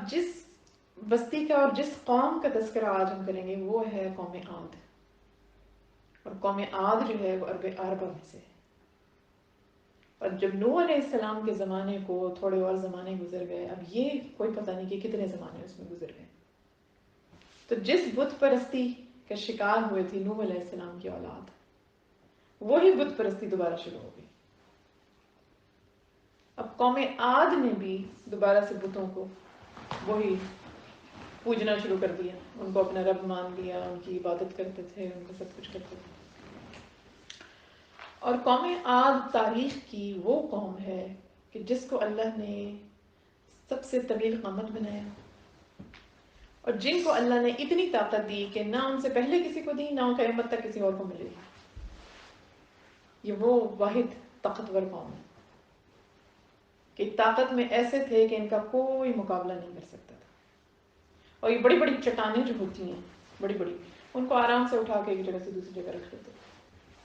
جس بستی کا اور جس قوم کا تذکرہ آج ہم کریں گے وہ ہے قوم عاد. اور قوم عاد جو ہے وہ عربہ میں سے ہے. اور جب نوح علیہ السلام کے زمانے کو تھوڑے اور زمانے گزر گئے، اب یہ کوئی پتہ نہیں کہ کتنے زمانے اس میں گزر گئے، تو جس بت پرستی کا شکار ہوئے تھی نوح علیہ السلام کی اولاد، وہی بت پرستی دوبارہ شروع ہو گئی. اب قوم عاد نے بھی دوبارہ سے بتوں کو وہی پوجنا شروع کر دیا، ان کو اپنا رب مان لیا، ان کی عبادت کرتے تھے، ان کو سب کچھ کرتے تھے. اور قوم عاد تاریخ کی وہ قوم ہے کہ جس کو اللہ نے سب سے طویل قامت بنایا، اور جن کو اللہ نے اتنی طاقت دی کہ نہ ان سے پہلے کسی کو دی، نہ قیامت تک کسی اور کو ملے گی. یہ وہ واحد طاقتور قوم ہے کہ طاقت میں ایسے تھے کہ ان کا کوئی مقابلہ نہیں کر سکتا تھا. اور یہ بڑی بڑی چٹانیں جو ہوتی ہیں بڑی بڑی، ان کو آرام سے اٹھا کے ایک جگہ سے دوسری جگہ رکھ دیتے.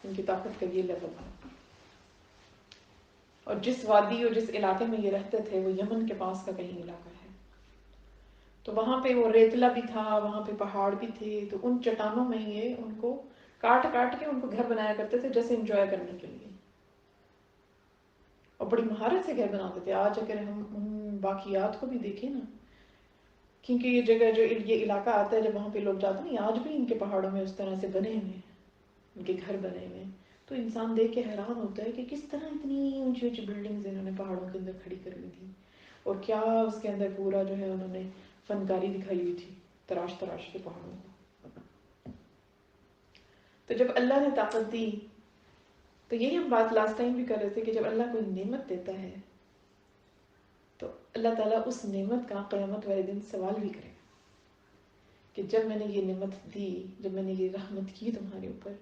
ان کی طاقت کا یہ لیول تھا. اور جس وادی اور جس علاقے میں یہ رہتے تھے وہ یمن کے پاس کا کہیں علاقہ ہے، تو وہاں پہ وہ ریتلا بھی تھا، وہاں پہ پہاڑ بھی تھے، تو ان چٹانوں میں یہ ان کو کاٹ کاٹ کے ان کو گھر بنایا کرتے تھے جیسے انجوائے کرنے کے لیے، اور بڑی مہارت سے گھر بناتے تھے. آج اگر ہم ان باقیات کو بھی دیکھیں نا، کیونکہ یہ جگہ جو یہ علاقہ آتا ہے جب وہاں پہ لوگ جاتے ہیں، آج بھی ان کے پہاڑوں میں اس طرح سے بنے ہوئے ہیں، ان کے گھر بنے ہوئے ہیں، تو انسان دیکھ کے حیران ہوتا ہے کہ کس طرح اتنی اونچی اونچی بلڈنگز انہوں نے پہاڑوں کے اندر کھڑی کر لی تھی، اور کیا اس کے اندر پورا جو ہے انہوں نے فنکاری دکھائی ہوئی تھی تراش تراش کے پہاڑوں کو. تو جب اللہ نے طاقت دی، تو یہی ہم بات لاسٹ ٹائم بھی کر رہے تھے کہ جب اللہ کوئی نعمت دیتا ہے تو اللہ تعالیٰ اس نعمت کا قیامت والے دن سوال بھی کرے گا کہ جب میں نے یہ نعمت دی، جب میں نے یہ رحمت کی تمہارے اوپر،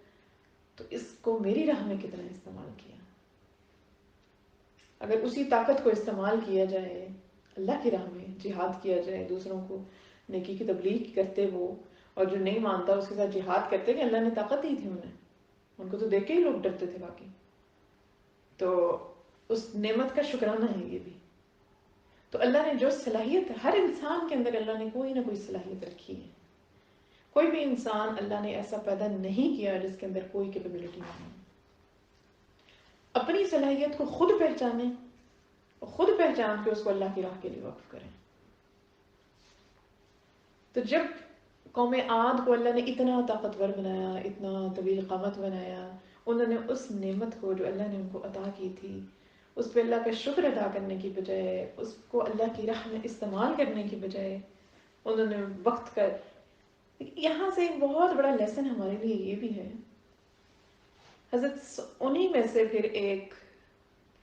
تو اس کو میری راہ میں کتنا استعمال کیا. اگر اسی طاقت کو استعمال کیا جائے اللہ کی راہ میں، جہاد کیا جائے، دوسروں کو نیکی کی تبلیغ کرتے وہ، اور جو نہیں مانتا اس کے ساتھ جہاد کرتے، کہ اللہ نے طاقت دی تھی انہیں، ان کو تو دیکھ کے ہی لوگ ڈرتے تھے باقی. تو اس نعمت کا شکرانہ ہے یہ بھی. تو اللہ نے جو صلاحیت ہر انسان کے اندر، اللہ نے کوئی نہ کوئی صلاحیت رکھی ہے. کوئی بھی انسان اللہ نے ایسا پیدا نہیں کیا جس کے اندر کوئی کیپیبلٹی نہیں ہے. اپنی صلاحیت کو خود پہچانیں اور خود پہچان کے اس کو اللہ کی راہ کے لیے وقف کریں. تو جب قوم عاد کو اللہ نے اتنا طاقتور بنایا، اتنا طویل قامت بنایا، انہوں نے اس نعمت کو جو اللہ نے ان کو عطا کی تھی، اس پہ اللہ کا شکر ادا کرنے کی بجائے، اس کو اللہ کی راہ میں استعمال کرنے کی بجائے، انہوں نے وقت کا، یہاں سے ایک بہت بڑا لیسن ہمارے لیے یہ بھی ہے. حضرت انہی میں سے پھر ایک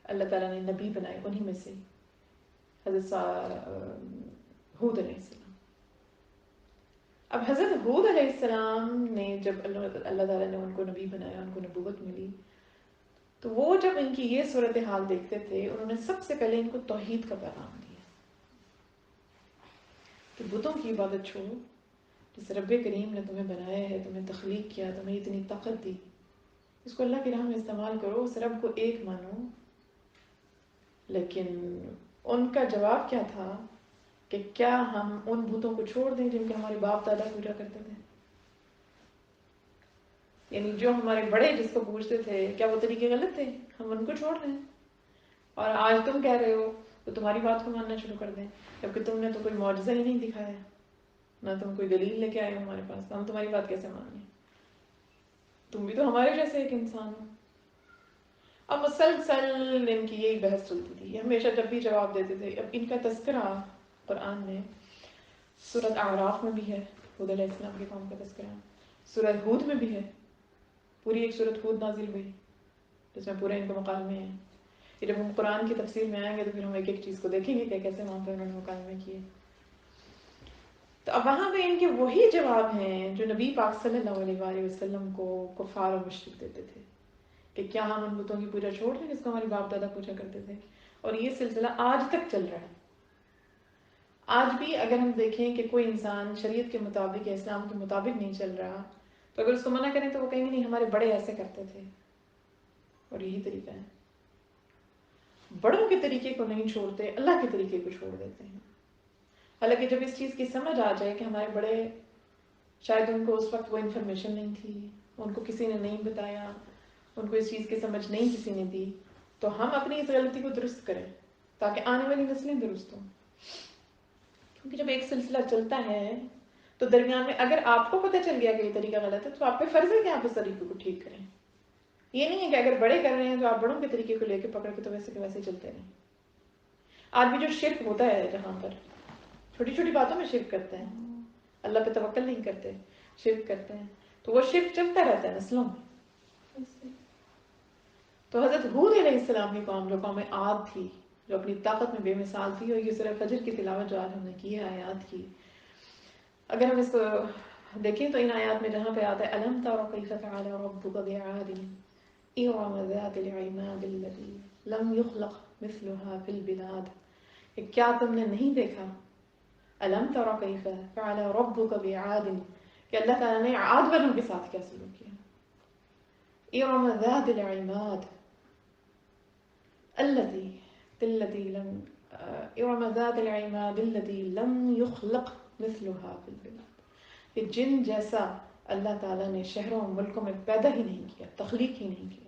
اللہ تعالیٰ نے نبی بنائے، انہی میں سے حضرت ہود علیہ السلام. اب حضرت ہود علیہ السلام نے جب اللہ تعالیٰ نے ان کو نبی بنایا، ان کو نبوت ملی، تو وہ جب ان کی یہ صورتحال دیکھتے تھے، انہوں نے سب سے پہلے ان کو توحید کا پیغام دیا کہ بتوں کی عبادت چھوڑو. جس رب کریم نے تمہیں بنایا ہے، تمہیں تخلیق کیا، تمہیں اتنی طاقت دی، اس کو اللہ کی راہ میں استعمال کرو، اس رب کو ایک مانو. لیکن ان کا جواب کیا تھا کہ کیا ہم ان بتوں کو چھوڑ دیں جن کے ہمارے باپ دادا پوجا کرتے تھے؟ یعنی جو ہمارے بڑے جس کو پوچھتے تھے، کیا وہ طریقے غلط تھے؟ ہم ان کو چھوڑ دیں، اور آج تم کہہ رہے ہو تو تمہاری بات کو ماننا شروع کر دیں، جبکہ تم نے تو کوئی معجزہ ہی نہیں دکھایا، نہ تم کوئی دلیل لے کے آئے ہو ہمارے پاس، تو ہم تمہاری بات کیسے مانیں؟ تم بھی تو ہمارے جیسے ایک انسان ہو. اب مسلسل ان کی یہی بحث چلتی تھی، ہمیشہ جب بھی جواب دیتے تھے. اب ان کا تذکرہ قرآن میں سورۃ اعراف میں بھی ہے، ہود علیہ السلام کی قوم کا تذکرہ، سورۃ ہود میں بھی ہے، پوری ایک سورۃ ہود نازل ہوئی جس میں پورے ان کے مکالمے ہیں. یہ جب ہم قرآن کی تفسیر میں آئیں گے تو پھر ہم ایک ایک چیز کو دیکھیں گے کہ کیسے وہاں پہ انہوں نے مکالمے کیے. تو اب وہاں پہ ان کے وہی جواب ہیں جو نبی پاک صلی اللہ علیہ وآلہ وسلم کو کفار اور مشرک دیتے تھے کہ کیا ہم ان بتوں کی پوجا چھوڑ دیں جس کو ہمارے باپ دادا پوجا کرتے تھے. اور یہ سلسلہ آج تک چل رہا ہے. آج بھی اگر ہم دیکھیں کہ کوئی انسان شریعت کے مطابق یا اسلام کے مطابق نہیں چل رہا، تو اگر اس کو منع کریں تو وہ کہیں گے نہیں ہمارے بڑے ایسے کرتے تھے. اور یہی طریقہ ہے، بڑوں کے طریقے کو نہیں چھوڑتے، اللہ کے طریقے کو چھوڑ دیتے ہیں. حالانکہ جب اس چیز کی سمجھ آ جائے کہ ہمارے بڑے شاید ان کو اس وقت وہ انفارمیشن نہیں تھی، ان کو کسی نے نہیں بتایا، ان کو اس چیز کی سمجھ نہیں کسی نے دی، تو ہم اپنی اس غلطی کو درست کریں تاکہ آنے والی نسلیں درست ہوں. کیونکہ جب ایک سلسلہ چلتا ہے تو درمیان میں اگر آپ کو پتہ چل گیا کہ یہ طریقہ غلط ہے تو آپ پہ فرض ہے کہ آپ اس طریقے کو ٹھیک کریں. یہ نہیں ہے کہ اگر بڑے کر رہے ہیں تو آپ بڑوں کے طریقے کو لے کے پکڑ کے تو ویسے کے ویسے چلتے رہیں. آدمی جو شرک ہوتا ہے جہاں پر چھوٹی چھوٹی باتوں میں شرک کرتے ہیں، اللہ پہ توکل نہیں کرتے، شرک کرتے ہیں، تو وہ شرک چلتا رہتا ہے نسلوں میں. تو حضرت ہود علیہ السلام کی قوم جو قوم عاد تھی، جو اپنی طاقت میں بے مثال تھی، اور یہ سورہ فجر کی تلاوت جو آج ہم نے کی ہے آیات کی، اگر ہم اس کو دیکھیں تو ان آیات میں جہاں پہ آتا ہے الم تر کیف فعل ربک بعاد ارم ذات العماد التي لم يخلق مثلها في البلاد، کہ کیا تم نے نہیں دیکھا، الم تر کیف فعل ربک بعاد، کہ اللہ تعالیٰ نے عاد والوں کے ساتھ کیا سلوک کیا. ارم ذات العماد التي لم ارم ذات العماد التي لم يخلق مثلها في البلاد، کہ جن جیسا اللہ تعالیٰ نے شہروں اور ملکوں میں پیدا ہی نہیں کیا، تخلیق ہی نہیں کیا.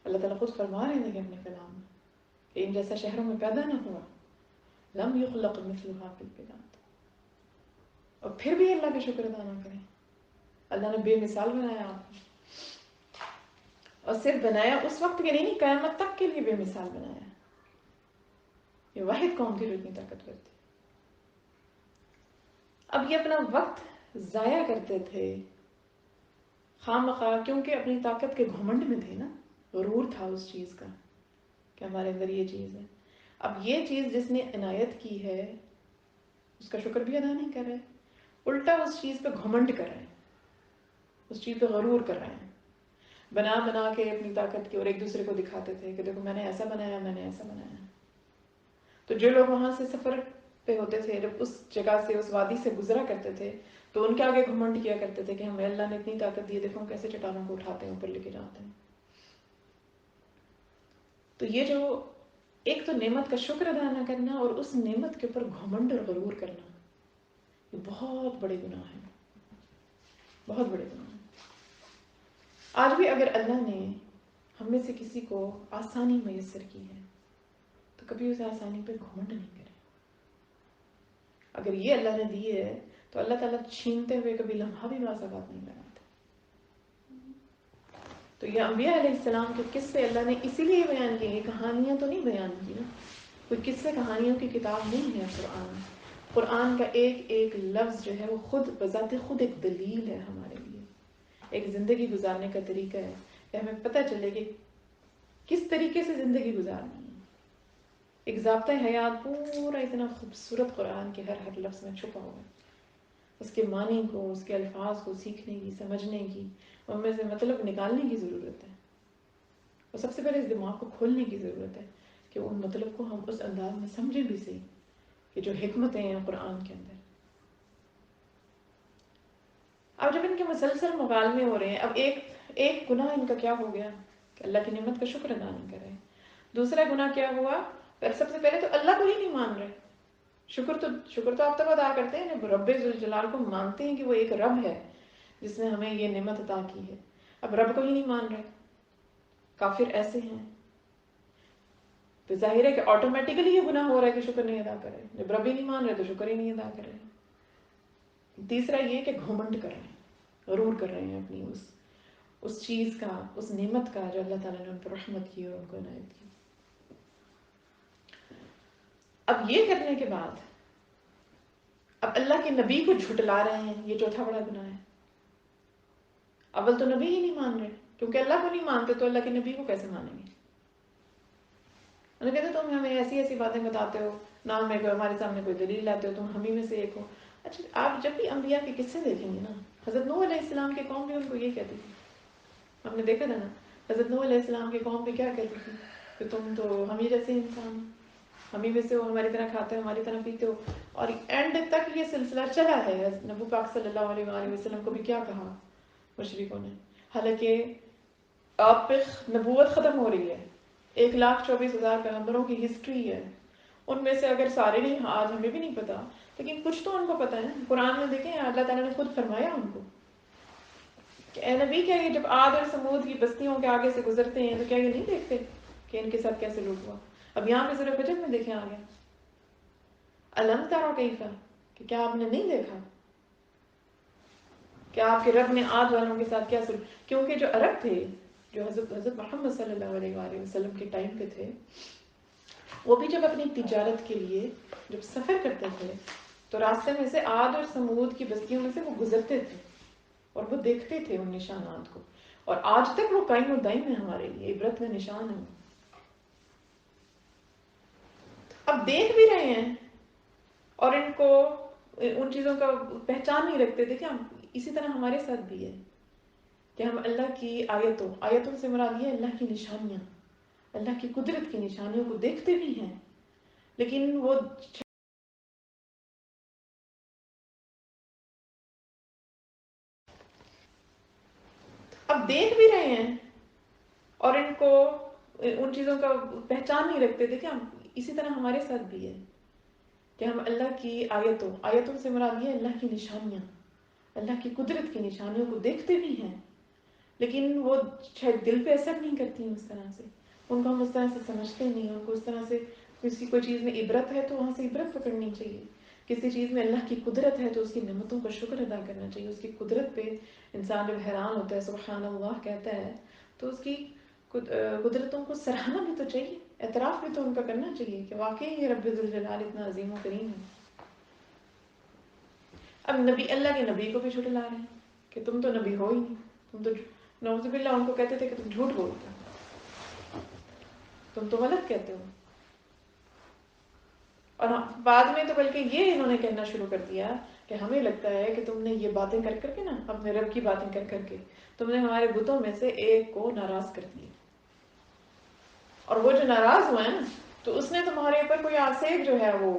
اللہ تعالیٰ خود فرما رہے ہیں کہ اپنے کلام میں کہ ان جیسا شہروں میں پیدا نہ ہوا، لم يخلق مثلها في البلاد. اور پھر بھی اللہ کا شکر ادا نہ کریں. اللہ نے بے مثال بنایا آپ کو، اور صرف بنایا اس وقت کے نہیں، قیامت تک کے لیے بے مثال بنایا. یہ واحد قوم تھی جو اتنی طاقت کرتی. اب یہ اپنا وقت ضائع کرتے تھے خواہ مخواہ، کیونکہ اپنی طاقت کے گھمنڈ میں تھے نا، غرور تھا اس چیز کا کہ ہمارے اندر یہ چیز ہے. اب یہ چیز جس نے عنایت کی ہے اس کا شکر بھی ادا نہیں کر رہے، الٹا اس چیز پہ گھمنڈ کر رہے ہیں، اس چیز پہ غرور کر رہے ہیں، بنا بنا کے اپنی طاقت کی، اور ایک دوسرے کو دکھاتے تھے کہ دیکھو میں نے ایسا بنایا، میں نے ایسا بنایا. تو جو لوگ وہاں سے سفر پہ ہوتے تھے، جب اس جگہ سے اس وادی سے گزرا کرتے تھے تو ان کے آگے گھمنڈ کیا کرتے تھے کہ ہمیں اللہ نے اتنی طاقت دی ہے، دیکھو ہم کیسے چٹانوں کو اٹھاتے ہیں، اوپر لے کے جاتے ہیں. تو یہ جو ایک تو نعمت کا شکر ادا نہ کرنا اور اس نعمت کے اوپر گھمنڈ اور غرور کرنا، یہ بہت بڑے گناہ ہیں، بہت بڑے گناہ ہیں. آج بھی اگر اللہ نے ہم میں سے کسی کو آسانی میسر کی ہے تو کبھی اس آسانی پہ گھمنڈ نہیں کرے. اگر یہ اللہ نے دی ہے تو اللہ تعالیٰ چھینتے ہوئے کبھی لمحہ بھی باسبات نہیں بناتے. تو یہ انبیاء علیہ السلام کے قصے اللہ نے اسی لیے بیان کیے ہیں، کہانیاں تو نہیں بیان کی نا، کوئی قصے کہانیوں کی کتاب نہیں ہے قرآن. قرآن کا ایک ایک لفظ جو ہے وہ خود بذات خود ایک دلیل ہے ہمارے لیے، ایک زندگی گزارنے کا طریقہ ہے کہ ہمیں پتہ چلے کہ کس طریقے سے زندگی گزارنی ہے. ایک ضابطۂ حیات پورا اتنا خوبصورت قرآن کے ہر لفظ میں چھپا ہوا ہے. اس کے معنی کو، اس کے الفاظ کو سیکھنے کی، سمجھنے کی، ان میں سے مطلب نکالنے کی ضرورت ہے. اور سب سے پہلے اس دماغ کو کھولنے کی ضرورت ہے کہ ان مطلب کو ہم اس انداز میں سمجھیں بھی صحیح کہ جو حکمتیں ہیں قرآن کے اندر. اب جب ان کے مسلسل مکالمے ہو رہے ہیں، اب ایک گناہ ان کا کیا ہو گیا کہ اللہ کی نعمت کا شکر ادا نہیں کر رہے. دوسرا گناہ کیا ہوا، سب سے پہلے تو اللہ کو ہی نہیں مان رہے. شکر تو آپ تک ادا کرتے ہیں، جب رب ذوالجلال کو مانتے ہیں کہ وہ ایک رب ہے جس نے ہمیں یہ نعمت عطا کی ہے. اب رب کو ہی نہیں مان رہے، کافر ایسے ہیں تو ظاہر ہے کہ آٹومیٹیکلی یہ گناہ ہو رہا ہے کہ شکر نہیں ادا کر رہے. جب رب ہی نہیں مان رہے تو شکر ہی نہیں ادا کر رہے. تیسرا یہ کہ گھمنڈ کر رہے ہیں، غرور کر رہے ہیں اپنی اس چیز کا، اس نعمت کا جو اللہ تعالیٰ نے ان پر رحمت کی اور ان کو عنایت کی. اب یہ کرنے کے بعد اب اللہ کے نبی کو جھٹلا رہے ہیں، یہ چوتھا بڑا گناہ ہے. اول تو نبی ہی نہیں مان رہے، کیونکہ اللہ کو نہیں مانتے تو اللہ کے نبی کو کیسے مانیں گے. اللہ کہتے تم ہمیں ایسی ایسی باتیں بتاتے ہو، نہ ہمارے سامنے کوئی دلیل لاتے ہو، تم ہمیں میں سے ایک ہو. اچھا آپ جب بھی انبیاء کے قصے دیکھیں گے نا، حضرت نوح علیہ السلام کی قوم بھی ان کو یہ کہتی تھی. ہم نے دیکھا تھا نا حضرت نوح علیہ السلام کی قوم بھی کیا کہتی تھی کہ تم تو ہم ہی جیسے انسان، ہم ہی میں سے ہو، ہماری طرح کھاتے ہو، ہماری طرح پیتے ہو. اور اینڈ تک یہ سلسلہ چلا ہے. نبی پاک صلی اللہ علیہ وآلہ وسلم کو بھی کیا کہا مشرکوں نے، حالانکہ آپ پہ نبوت ختم ہو رہی ہے، 1,24,000 پیغمبروں کی ہسٹری ہے، ان میں سے اگر سارے نہیں، آج ہمیں بھی نہیں پتا، لیکن کچھ تو ان کو پتا ہے. قرآن میں دیکھیں اللہ تعالیٰ نے خود فرمایا ان کو کہ اے نبی، کیا یہ جب عاد اور سمود کی بستیوں کے آگے سے گزرتے ہیں تو کیا یہ نہیں دیکھتے کہ ان کے ساتھ کیسے لوٹ ہوا؟ اب یہاں پہ سورہ فجر میں دیکھیں آ گیا الم ترى کیف، کہ کیا آپ نے نہیں دیکھا کہ آپ کے رب نے عاد والوں کے ساتھ کیا سلوک. کیونکہ جو عرب تھے، جو حضرت محمد صلی اللہ علیہ وآلہ وسلم کے ٹائم کے تھے، وہ بھی جب اپنی تجارت کے لیے جب سفر کرتے تھے تو راستے میں سے عاد اور سمود کی بستیوں میں سے وہ گزرتے تھے اور وہ دیکھتے تھے ان نشانات کو، اور آج تک وہ قائم و دائم ہے ہمارے لیے، عبرت میں نشان ہے. اب دیکھ بھی رہے ہیں اور ان کو ان چیزوں کا پہچان نہیں رکھتے. دیکھیں اسی طرح ہمارے ساتھ بھی ہے کہ ہم اللہ کی آیتوں سے مراد یہ اللہ کی نشانیاں، اللہ کی قدرت کی نشانیوں کو دیکھتے بھی ہیں، لیکن وہ اب دیکھ بھی رہے ہیں اور ان کو ان چیزوں کا پہچان نہیں رکھتے. دیکھیں اسی طرح ہمارے ساتھ بھی ہے کہ ہم اللہ کی آیتوں سے مراد یہ اللہ کی نشانیاں، اللہ کی قدرت کی نشانیوں کو دیکھتے بھی ہیں، لیکن وہ شاید دل پہ اثر نہیں کرتی ہیں اس طرح سے، ان کو ہم اس طرح سے سمجھتے نہیں ہیں. ان کو اس طرح سے کسی کوئی چیز میں عبرت ہے تو وہاں سے عبرت پکڑنی چاہیے، کسی چیز میں اللہ کی قدرت ہے تو اس کی نعمتوں کا شکر ادا کرنا چاہیے. اس کی قدرت پہ انسان جب حیران ہوتا ہے، سبحان اللہ کہتا ہے، تو اس کی قدرتوں کو سراہنا بھی تو چاہیے، اعتراف بھی تو ان کا کرنا چاہیے کہ واقعی یہ رب ذوالجلال اتنا عظیم و کریم ہے. اب نبی، اللہ کے نبی کو بھی جھٹلا رہے ہیں کہ تم تو نبی ہو ہی نہیں، تم تو نعوذ باللہ ان کو کہتے تھے کہ تم جھوٹ بولتے ہو، تم تو غلط کہتے ہو. اور بعد میں تو بلکہ یہ انہوں نے کہنا شروع کر دیا کہ ہمیں لگتا ہے کہ تم نے یہ باتیں کر کر کے نا، اپنے رب کی باتیں کر کر کے تم نے ہمارے بتوں میں سے ایک کو ناراض کر دیا، اور وہ جو ناراض ہوا ہے نا تو اس نے تمہارے اوپر کوئی آسیب جو ہے وہ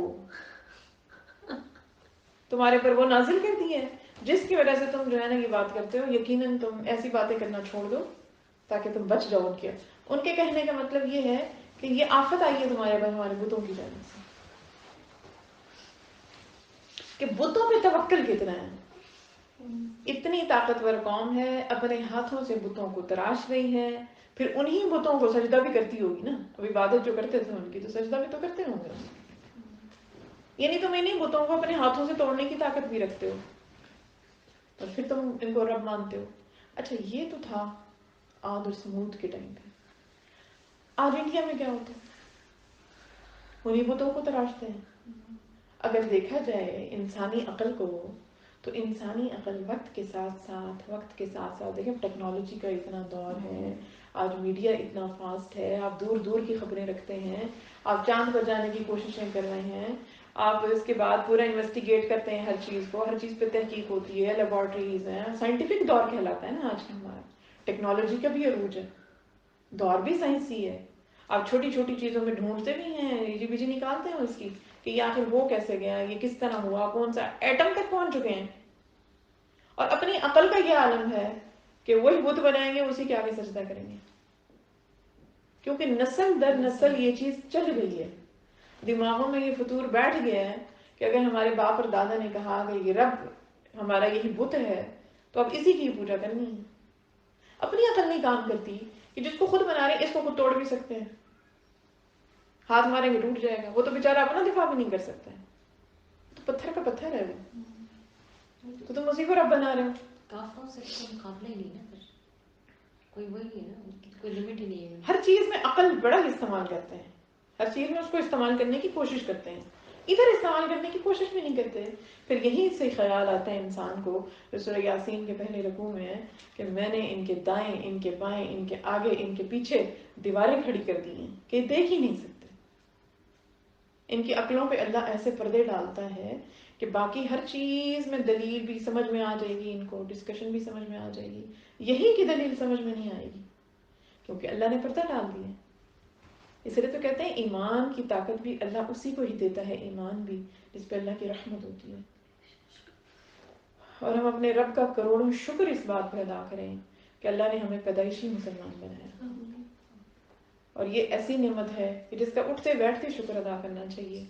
تمہارے پر وہ نازل کر دی ہے، جس کی وجہ سے تم جو ہے نا یہ بات کرتے ہو. یقیناً تم ایسی باتیں کرنا چھوڑ دو تاکہ تم بچ جاؤ ان کے کہنے کا مطلب یہ ہے کہ یہ آفت آئی ہے تمہارے پر ہمارے بتوں کی جانب سے، کہ بتوں پہ توکل کتنا ہے. اتنی طاقتور قوم ہے، اپنے ہاتھوں سے بتوں کو تراش رہی ہے، پھر انہی بتوں کو سجدہ بھی کرتی ہوگی نا. اب عبادت جو کرتے تھے ان کی تو سجدہ بھی تو کرتے ہوں گے، یعنی تم انہی بتوں کو اپنے ہاتھوں سے توڑنے کی طاقت بھی رکھتے ہو اور پھر تم ان کو رب مانتے ہو. اچھا یہ تو تھا عاد اور سمود کے ٹائم پہ. آج انڈیا میں کیا ہوتا ہے؟ انہی بتوں کو تراشتے ہیں. اگر دیکھا جائے انسانی عقل کو تو انسانی عقل وقت کے ساتھ دیکھیں ٹیکنالوجی کا اتنا دور ہے، آج میڈیا اتنا فاسٹ ہے، آپ دور دور کی خبریں رکھتے ہیں، آپ چاند پر جانے کی کوششیں کر رہے ہیں، آپ اس کے بعد پورا انویسٹیگیٹ کرتے ہیں، ہر چیز پہ تحقیق ہوتی ہے، لیبارٹریز ہیں، سائنٹیفک دور کہلاتا ہے نا آج کا ہمارا. ٹیکنالوجی کا بھی عروج ہے، دور بھی سائنسی ہے. آپ چھوٹی چھوٹی چیزوں میں ڈھونڈتے بھی ہیں، ریجی بیجی نکالتے ہیں اس کی کہ یہ آخر وہ کیسے گیا، یہ کس طرح ہوا، کون سا ایٹم تک پہنچ چکے ہیں. اور اپنی عقل کا یہ عالم ہے کہ وہی بت بنائیں گے، اسی کے آگے سجدہ کریں گے، کیونکہ نسل در نسل یہ چیز چل رہی ہے. دماغوں میں یہ فطور بیٹھ گیا ہے کہ اگر ہمارے باپ اور دادا نے کہا کہ یہ رب ہمارا یہی بت ہے تو اب اسی کی پوجا کرنی ہے. اپنی عقل نہیں کام کرتی کہ جس کو خود بنا رہے ہیں اس کو خود توڑ بھی سکتے ہیں، ہاتھ ماریں گے ٹوٹ جائے گا، وہ تو بیچارہ اپنا دفاع بھی نہیں کر سکتا ہے، تو پتھر کا پتھر ہے وہ، تو تم اسی کو رب بنا رہے ہو. کافروں سے کوئی مقابلہ ہی نہیں نا، پھر کوئی وہی ہے نا، کوئی لمٹ ہی نہیں ہے. ہر چیز میں عقل بڑا استعمال کرتے ہیں، ہر چیز میں اس کو استعمال کرنے کی کوشش کرتے ہیں، ادھر استعمال کرنے کی کوشش بھی نہیں کرتے. پھر یہیں سے خیال آتا ہے انسان کو، سورہ یاسین کے پہلے رکوع میں ہے کہ میں نے ان کے دائیں، ان کے بائیں، ان کے آگے، ان کے پیچھے دیواریں کھڑی کر دی ہیں کہ دیکھ ہی نہیں سکتے. ان کی عقلوں پہ اللہ ایسے پردے ڈالتا ہے کہ باقی ہر چیز میں دلیل بھی سمجھ میں آ جائے گی، ان کو ڈسکشن بھی سمجھ میں آ جائے گی، یہی کی دلیل سمجھ میں نہیں آئے گی کیونکہ اللہ نے پردہ ڈال دیا. اس لیے تو کہتے ہیں ایمان کی طاقت بھی اللہ اسی کو ہی دیتا ہے، ایمان بھی جس پہ اللہ کی رحمت ہوتی ہے. اور ہم اپنے رب کا کروڑوں شکر اس بات پر ادا کریں کہ اللہ نے ہمیں پیدائشی مسلمان بنایا. اور یہ ایسی نعمت ہے کہ جس کا اٹھتے بیٹھتے شکر ادا کرنا چاہیے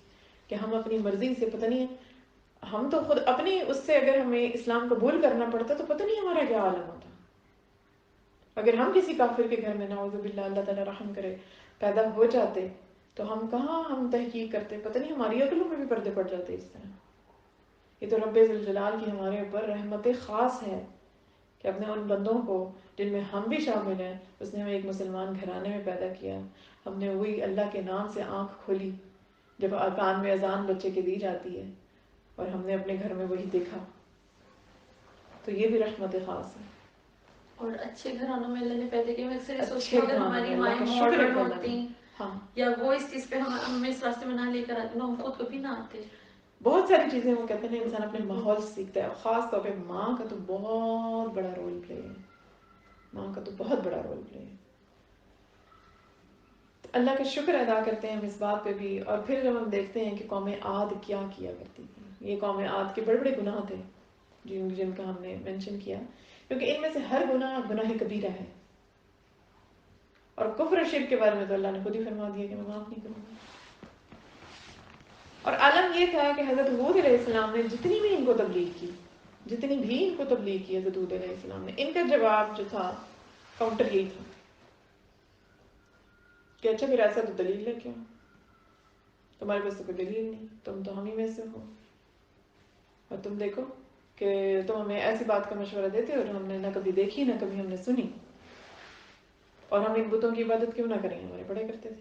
کہ ہم اپنی مرضی سے پتہ نہیں، ہم تو خود اپنی اس سے اگر ہمیں اسلام قبول کرنا پڑتا تو پتہ نہیں ہمارا کیا عالم ہوتا. اگر ہم کسی کافر کے گھر میں نعوذ باللہ اللہ تعالیٰ رحم کرے پیدا ہو جاتے تو ہم کہاں ہم تحقیق کرتے، پتہ نہیں ہماری عقلوں میں بھی پردے پڑ جاتے اس طرح. یہ تو رب ذوالجلال کی ہمارے اوپر رحمت خاص ہے کہ اپنے ان بندوں کو جن میں ہم بھی شامل ہیں، اس نے ہمیں ایک مسلمان گھرانے میں پیدا کیا. ہم نے وہی اللہ کے نام سے آنکھ کھولی جب کان میں اذان بچے کی دی جاتی ہے، اور ہم نے اپنے گھر میں وہی دیکھا. تو یہ بھی رحمت خاص ہے. اور اچھے گھرانوں میں اللہ نے پیدا کیا. میں اکثر یہ سوچتی اچھے ہوں اگر گھرانوں ہماری میں اللہ مائیں کا شکر ہے ماڈرن کہ اللہ ہوتی نے، ہاں یا وہ اس چیز پہ ہمیں اس راستے میں نہ لے کر آتی، ہم خود کبھی نہ آتے. بہت ساری چیزیں وہ کہتے ہیں انسان اپنے ماحول سے سیکھتا ہے، اور خاص طور پہ ماں کا تو بہت بڑا رول پلے ہے. ماں کا تو بہت بڑا رول پلے ہے. اللہ کا شکر ادا کرتے ہیں ہم اس بات پہ بھی. اور پھر جب ہم دیکھتے ہیں کہ قوم عاد کیا کرتی تھی، یہ قوم عاد کے بڑے بڑے گناہ تھے جن کا ہم نے مینشن کیا، کیونکہ ان میں سے ہر گناہ کبیرہ ہے. اور کفر و شرک کے بارے میں تو اللہ نے خود ہی فرما دیا کہ میں معاف نہیں کروں گا. اور عالم یہ تھا کہ حضرت حود علیہ السلام نے جتنی بھی ان کو تبلیغ کی حضرت حود علیہ السلام نے، ان کا جواب جو تھا کاؤنٹر یہی تھا کہ اچھا پھر ایسا تو دلیل ہے کیا، تمہارے پاس تو کوئی دلیل نہیں، تم تو ہم ہی میں سے ہو، اور تم دیکھو کہ تم ہمیں ایسی بات کا مشورہ دیتے ہو جو ہم نے نہ کبھی دیکھی نہ کبھی ہم نے سنی، اور ہم ان بتوں کی عبادت کیوں نہ کریں، ہمارے بڑے کرتے تھے.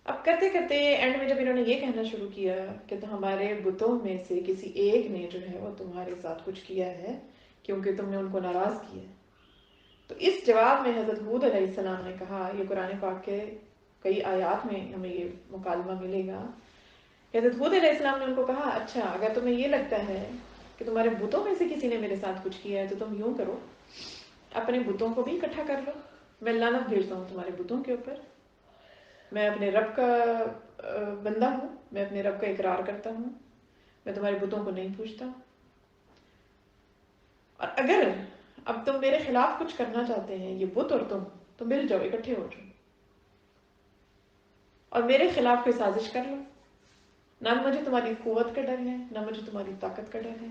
اب کرتے کرتے اینڈ میں جب انہوں نے یہ کہنا شروع کیا کہ تو ہمارے بتوں میں سے کسی ایک نے جو ہے وہ تمہارے ساتھ کچھ کیا ہے کیونکہ تم نے ان کو ناراض کیا، تو اس جواب میں حضرت حود علیہ السلام نے کہا، یہ قرآن پاک کے کئی آیات میں ہمیں یہ مکالمہ ملے گا. حضرت حود علیہ السلام نے ان کو کہا، اچھا اگر تمہیں یہ لگتا ہے کہ تمہارے بتوں میں سے کسی نے میرے ساتھ کچھ کیا ہے تو تم یوں کرو، اپنے بتوں کو بھی اکٹھا کر لو، میں لعنت بھیجتا ہوں تمہارے بتوں کے اوپر. میں اپنے رب کا بندہ ہوں، میں اپنے رب کا اقرار کرتا ہوں، میں تمہارے بتوں کو نہیں پوچھتا، اور اگر اب تم میرے خلاف کچھ کرنا چاہتے ہیں، یہ بت اور تم مل جاؤ، اکٹھے ہو جاؤ اور میرے خلاف کوئی سازش کر لو. نہ مجھے تمہاری قوت کا ڈر ہے، نہ مجھے تمہاری طاقت کا ڈر ہے،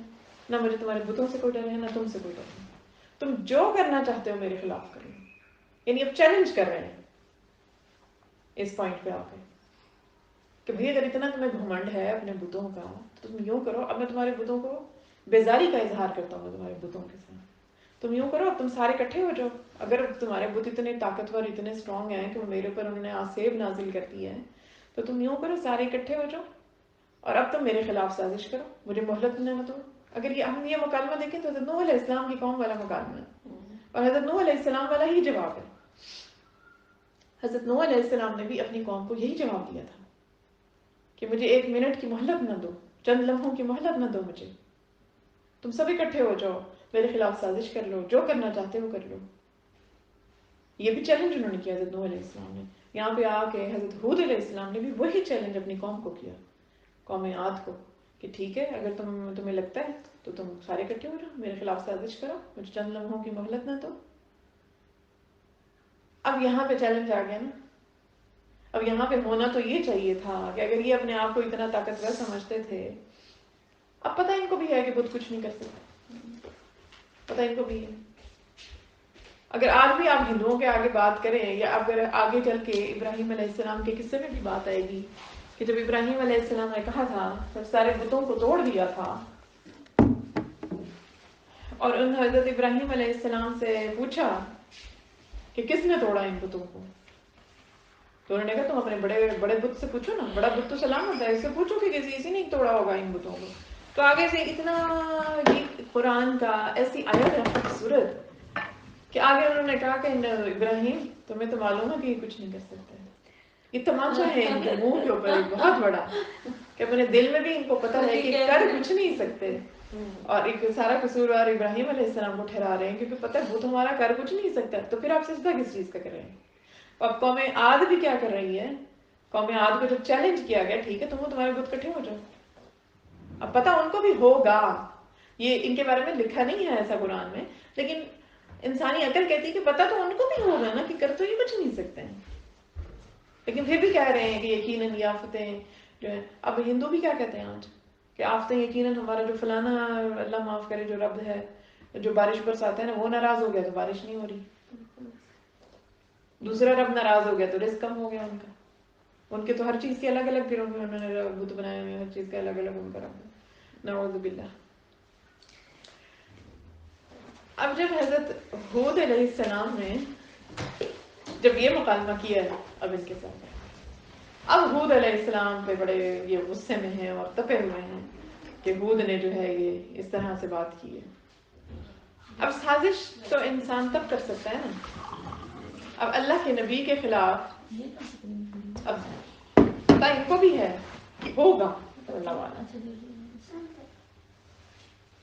نہ مجھے تمہارے بتوں سے کوئی ڈر ہے، نہ تم سے کوئی ڈر ہے. تم جو کرنا چاہتے ہو میرے خلاف کرو. یعنی اب چیلنج کر رہے ہیں اس پوائنٹ پہ آ کے کہ بھئی اگر اتنا تمہیں گھمنڈ ہے اپنے بتوں کا تو تم یوں کرو، اب میں تمہارے بتوں کو بیزاری کا اظہار کرتا ہوں، میں تمہارے بتوں کے ساتھ. تم یوں کرو، اب تم سارے اکٹھے ہو جاؤ. اگر تمہارے بت اتنے طاقتور اتنے اسٹرانگ ہیں کہ وہ میرے اوپر انہوں نے آسیب نازل کر دی ہے، تو تم یوں کرو، سارے اکٹھے ہو جاؤ اور اب تم میرے خلاف سازش کرو، مجھے مہلت نہ دو. اگر ہم یہ مکالمہ دیکھیں تو حضرت نوح علیہ السلام کی قوم والا مکالمہ ہے، اور حضرت نوح علیہ السلام والا ہی جواب ہے. حضرت نوح علیہ السلام نے بھی اپنی قوم کو یہی جواب دیا تھا کہ مجھے 1 منٹ کی مہلت نہ دو، چند لمحوں کی مہلت نہ دو مجھے، تم سب اکٹھے ہو جاؤ، میرے خلاف سازش کر لو، جو کرنا چاہتے ہو کر لو. یہ بھی چیلنج انہوں نے کیا حضرت نوح علیہ السلام نے. یہاں پہ آ کے حضرت حود علیہ السلام نے بھی وہی چیلنج اپنی قوم کو کیا، قوم عاد کو، کہ ٹھیک ہے اگر تمہیں لگتا ہے تو تم سارے اکٹھے ہو جاؤ، میرے خلاف سازش کرو، مجھے چند لمحوں کی مہلت نہ دو. اب یہاں پہ چیلنج آ گیا نا. اب یہاں پہ ہونا تو یہ چاہیے تھا کہ اگر یہ اپنے آپ کو اتنا طاقتور سمجھتے تھے، اب پتہ ان کو بھی ہے کہ خود کچھ نہیں کر سکتے، پتہ ان کو بھی ہے. اگر آج بھی آپ ہندوؤں کے آگے بات کریں یا اگر آگے چل کے ابراہیم علیہ السلام کے قصے میں بھی بات آئے گی کہ جب ابراہیم علیہ السلام نے کہا تھا جب سارے بتوں کو توڑ دیا تھا اور ان حضرت ابراہیم علیہ السلام سے پوچھا کہ کس نے توڑا ان بتوں کو، تو انہوں نے کہا تم اپنے بڑے بت سے پوچھو نا، بڑا بت تو سلامت ہے، اس سے پوچھو کہ کسی نے توڑا ہوگا ان بتوں کو. تو آگے سے اتنا یہ قرآن کا ایسی آیت ہے خوبصورت کہ آگے انہوں نے کہا کہ ابراہیم تمہیں تو معلوم ہے کہ یہ کچھ نہیں کر سکتے. یہ تماچا ہے ان کے منہ کے اوپر ایک بہت بڑا کہ اپنے دل میں بھی ان کو پتا ہے کہ کر کچھ نہیں سکتے، اور ایک سارا قصوروار ابراہیم علیہ السلام کو ٹھہرا رہے ہیں کیونکہ پتہ ہے وہ تمہارا کر کچھ نہیں سکتا، تو پھر آپ سجدہ کس چیز کا کر رہے ہیں. اب قوم عاد بھی کیا کر رہی ہے، قوم عاد کو جب چیلنج کیا گیا ٹھیک ہے تمہارے بت کٹھے ہو جاؤ. اب پتہ ان کو بھی ہوگا، یہ ان کے بارے میں لکھا نہیں ہے ایسا قرآن میں، لیکن انسانی عقل کہتی ہے کہ پتہ تو ان کو بھی ہوگا نا کہ کر تو یہ کچھ نہیں سکتے ہیں، لیکن پھر بھی کہہ رہے ہیں کہ یقیناً یہ آفتیں جو ہیں. اب ہندو بھی کیا کہتے ہیں آج کہ آفتیں یقیناً ہمارا جو فلانا اللہ معاف کرے جو رب ہے جو بارش برساتا ہے نا وہ ناراض ہو گیا تو بارش نہیں ہو رہی، دوسرا رب ناراض ہو گیا تو رزق کم ہو گیا ان کا. ان کے تو ہر چیز کے الگ الگ گروہ میں انہوں نے بت بنائے ہوئے ہیں، ہر چیز کا الگ الگ ان کا رب ہے. نعوذ باللہ. اب جب حضرت ہود علیہ السلام نے جب یہ مکالمہ کیا ہے اب ان کے ساتھ، اب ہود علیہ السلام پہ بڑے یہ غصے میں ہیں اور تپے ہوئے ہیں کہ ہود نے جو ہے یہ اس طرح سے بات کی ہے. اب سازش تو انسان تب کر سکتا ہے نا، اب اللہ کے نبی کے خلاف اب پتہ ان کو بھی ہے کہ ہوگا اللہ والا.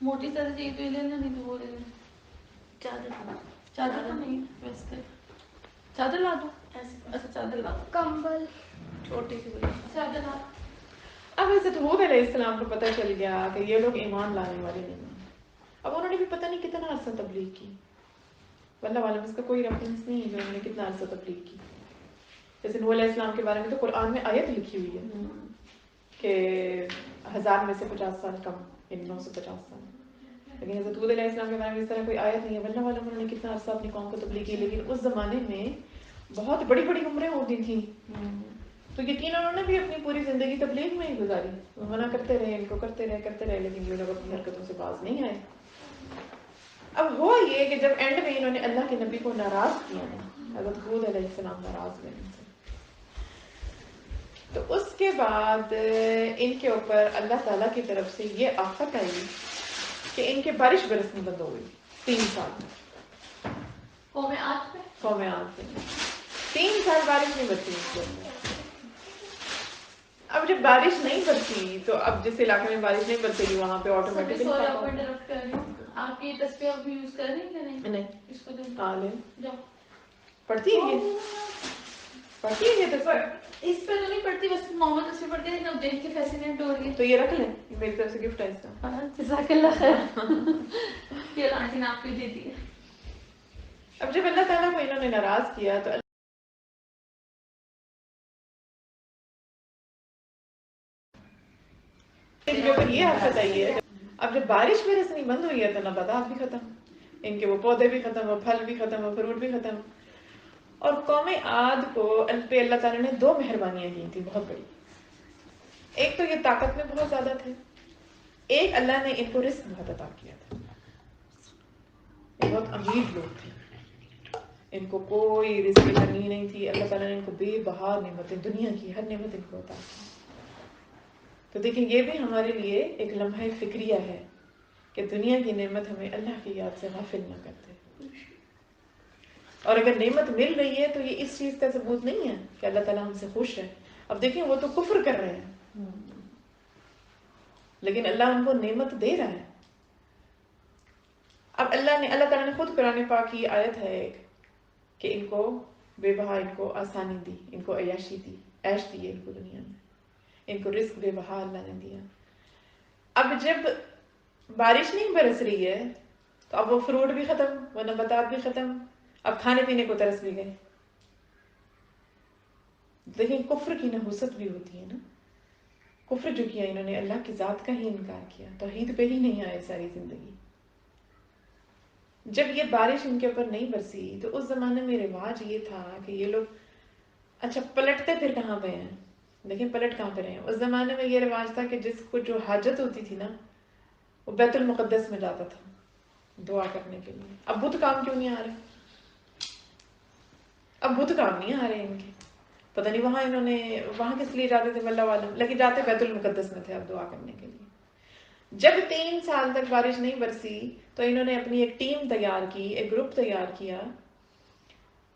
موٹی چادر چاہیے تو یہ لے لینا، نہیں تو وہ لے لینا. چادر تو نہیں ویسے چادر لا دو ایسے. اچھا چادر لا دو، کمبل چھوٹی سی بڑی چادر لا دو. اب حضرت ہود علیہ السلام کو پتہ چل گیا کہ یہ لوگ ایمان لانے والے نہیں ہیں. اب انہوں نے بھی پتہ نہیں کتنا عرصہ تبلیغ کی، واللہ عالم اس کا کوئی ریفرنس نہیں ہے کہ انہوں نے کتنا عرصہ تبلیغ کی. جیسے نوح علیہ السلام کے بارے میں تو قرآن میں آیت لکھی ہوئی ہے کہ 1000 میں سے 50 سال کم، یعنی 950 سال. لیکن حضرت ہود علیہ السلام کے بارے میں اس طرح کوئی آیت نہیں ہے. واللہ عالم انہوں نے کتنا عرصہ اپنی قوم کو تبلیغ کی، لیکن اس زمانے میں بہت بڑی بڑی عمریں ہوتی تھیں تو یقیناً انہوں نے بھی اپنی پوری زندگی تبلیغ میں ہی گزاری. وہ منع کرتے رہے، ان کو کرتے رہے، لیکن یہ لوگ اپنی حرکتوں سے باز نہیں آئے. اب ہوا یہ کہ جب اینڈ میں انہوں نے اللہ کے نبی کو ناراض کیا نا، حضرت ہود علیہ السلام ناراض ہوئے ان سے، تو اس کے بعد ان کے اوپر اللہ تعالیٰ کی طرف سے یہ آفت آئی کہ ان کے بارش برسنی بند ہو گئی 3 سال. قوم عاد پہ قوم عاد سے 3 سال بارش نہیں برسی ان کے اوپر. اب جب بارش نہیں برسی تو اب جس علاقے میں بارش نہیں برسے گی وہاں پہ سوری آپ کو آٹومیٹکلی انٹرپٹ کر رہی ہوں. آپ کی تصویر اب یوز کر رہی ہیں کہ نہیں؟ نہیں اس کو دے لے جاؤ. پڑھتی ہے یہ تو اس پہ تو نہیں پڑتی، بس نارمل تصویر پڑتی ہے، لیکن اب دیکھ کے فیسینیٹ ہو رہی ہے. تو یہ رکھ لیں، میری طرف سے گفٹ ہے اس کا. جزاک اللہ خیر. یہ آنٹی نے آپ کو دے دی ہے. اب جب اللہ تعالیٰ کو انہوں نے ناراض کیا تو جو اوپر یہ آفت آئی ہے. اب جب بارش برسنی بند ہوئی ہے تو نباتات بھی ختم، ان کے وہ پودے بھی ختم، وہ پھل بھی ختم، وہ فروٹ بھی ختم. اور قوم عاد کو پہ اللہ تعالیٰ نے 2 مہربانیاں کی تھیں بہت بڑی. ایک تو یہ طاقت میں بہت زیادہ تھے، ایک اللہ نے ان کو رزق بہت عطا کیا تھا. یہ بہت امیر لوگ تھے، ان کو کوئی رزق کی کمی نہیں تھی. اللہ تعالیٰ نے ان کو بے بہا نعمتیں، دنیا کی ہر نعمت ان کو عطا کی. تو دیکھیں یہ بھی ہمارے لیے ایک لمحہ فکریہ ہے کہ دنیا کی نعمت ہمیں اللہ کی یاد سے غافل نہ کرتے. اور اگر نعمت مل رہی ہے تو یہ اس چیز کا ثبوت نہیں ہے کہ اللہ تعالیٰ ہم سے خوش ہے. اب دیکھیں وہ تو کفر کر رہے ہیں لیکن اللہ ان کو نعمت دے رہا ہے. اب اللہ تعالیٰ نے خود قرآن پاک کی آیت ہے ایک کہ ان کو بے بہا، ان کو آسانی دی، ان کو عیاشی دی، عیش دی ان کو دنیا میں، ان کو رزق بے بہا اللہ نے دیا. اب جب بارش نہیں برس رہی ہے تو اب وہ فروٹ بھی ختم، وہ نباتات بھی ختم، اب کھانے پینے کو ترس بھی گئے. لیکن کفر کی نحوست بھی ہوتی ہے نا. کفر جو کیا انہوں نے، اللہ کی ذات کا ہی انکار کیا، توحید پہ ہی نہیں آئے ساری زندگی. جب یہ بارش ان کے اوپر نہیں برسی تو اس زمانے میں رواج یہ تھا کہ یہ لوگ اچھا پلٹتے پھر کہاں پہ ہیں، لیکن پلٹ کہاں پہ رہے ہیں. اس زمانے میں یہ رواج تھا کہ جس کو جو حاجت ہوتی تھی نا وہ بیت المقدس میں جاتا تھا دعا کرنے کے لیے. اب بت کام کیوں نہیں آ رہے؟ اب بت کام نہیں آ رہے ان کے، پتہ نہیں وہاں انہوں نے وہاں کس لیے جاتے تھے واللہ عالم، لیکن جاتے بیت المقدس میں تھے اب دعا کرنے کے لیے. جب 3 سال تک بارش نہیں برسی تو انہوں نے اپنی ایک ٹیم تیار کی، ایک گروپ تیار کیا،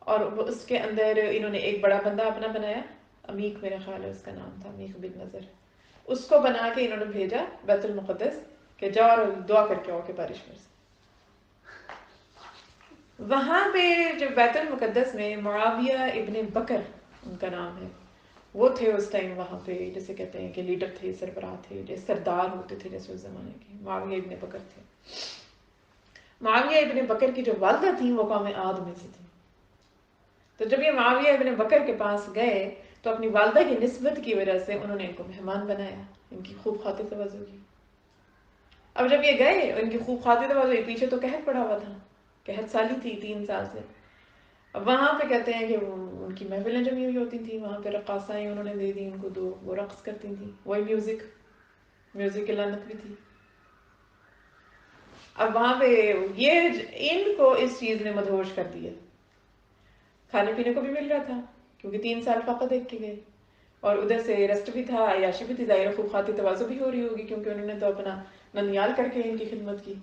اور اس کے اندر انہوں نے ایک بڑا بندہ اپنا بنایا، امیق میرا خیال ہے اس کا نام تھا، امیق بن نظر. اس کو بنا کے انہوں نے بھیجا بیت المقدس کہ جاؤ اور دعا کر کے آؤ کہ بارش برسے. وہاں پہ جو بیت المقدس میں معاویہ ابن بکر ان کا نام ہے، وہ تھے اس ٹائم وہاں پہ، جیسے کہتے ہیں کہ لیڈر تھے، سربراہ تھے، جیسے سردار ہوتے تھے جیسے اس زمانے کے. معاویہ ابن بکر تھے. معاویہ ابن بکر کی جو والدہ تھیں وہ قوم عاد میں سے تھی. تو جب یہ معاویہ ابن بکر کے پاس گئے تو اپنی والدہ کی نسبت کی وجہ سے انہوں نے ان کو مہمان بنایا، ان کی خوب خاطر تواضع کی. اب جب یہ گئے ان کی خوب خاطر تواضع، پیچھے تو قحط پڑا ہوا تھا، قحط سالی تھی 3 سال سے. اب وہاں پہ کہتے ہیں کہ ان کی محفلیں جمی ہوئی ہوتی تھیں، وہاں پہ رقاصائیں انہوں نے دے دی ان کو 2، وہ رقص کرتی تھیں، وہی میوزک کی لعنت بھی تھی. اب وہاں پہ یہ ان کو اس چیز نے مدہوش کر دیا. کھانے پینے کو بھی مل رہا تھا کیونکہ 3 سال فقط دیکھ کے گئے، اور ادھر سے رسٹ بھی تھا، عیاشی بھی تھی، ظاہر خوب خاطر تواضع بھی ہو رہی ہوگی کیونکہ انہوں نے تو اپنا ننیال کر کے ان کی خدمت کی.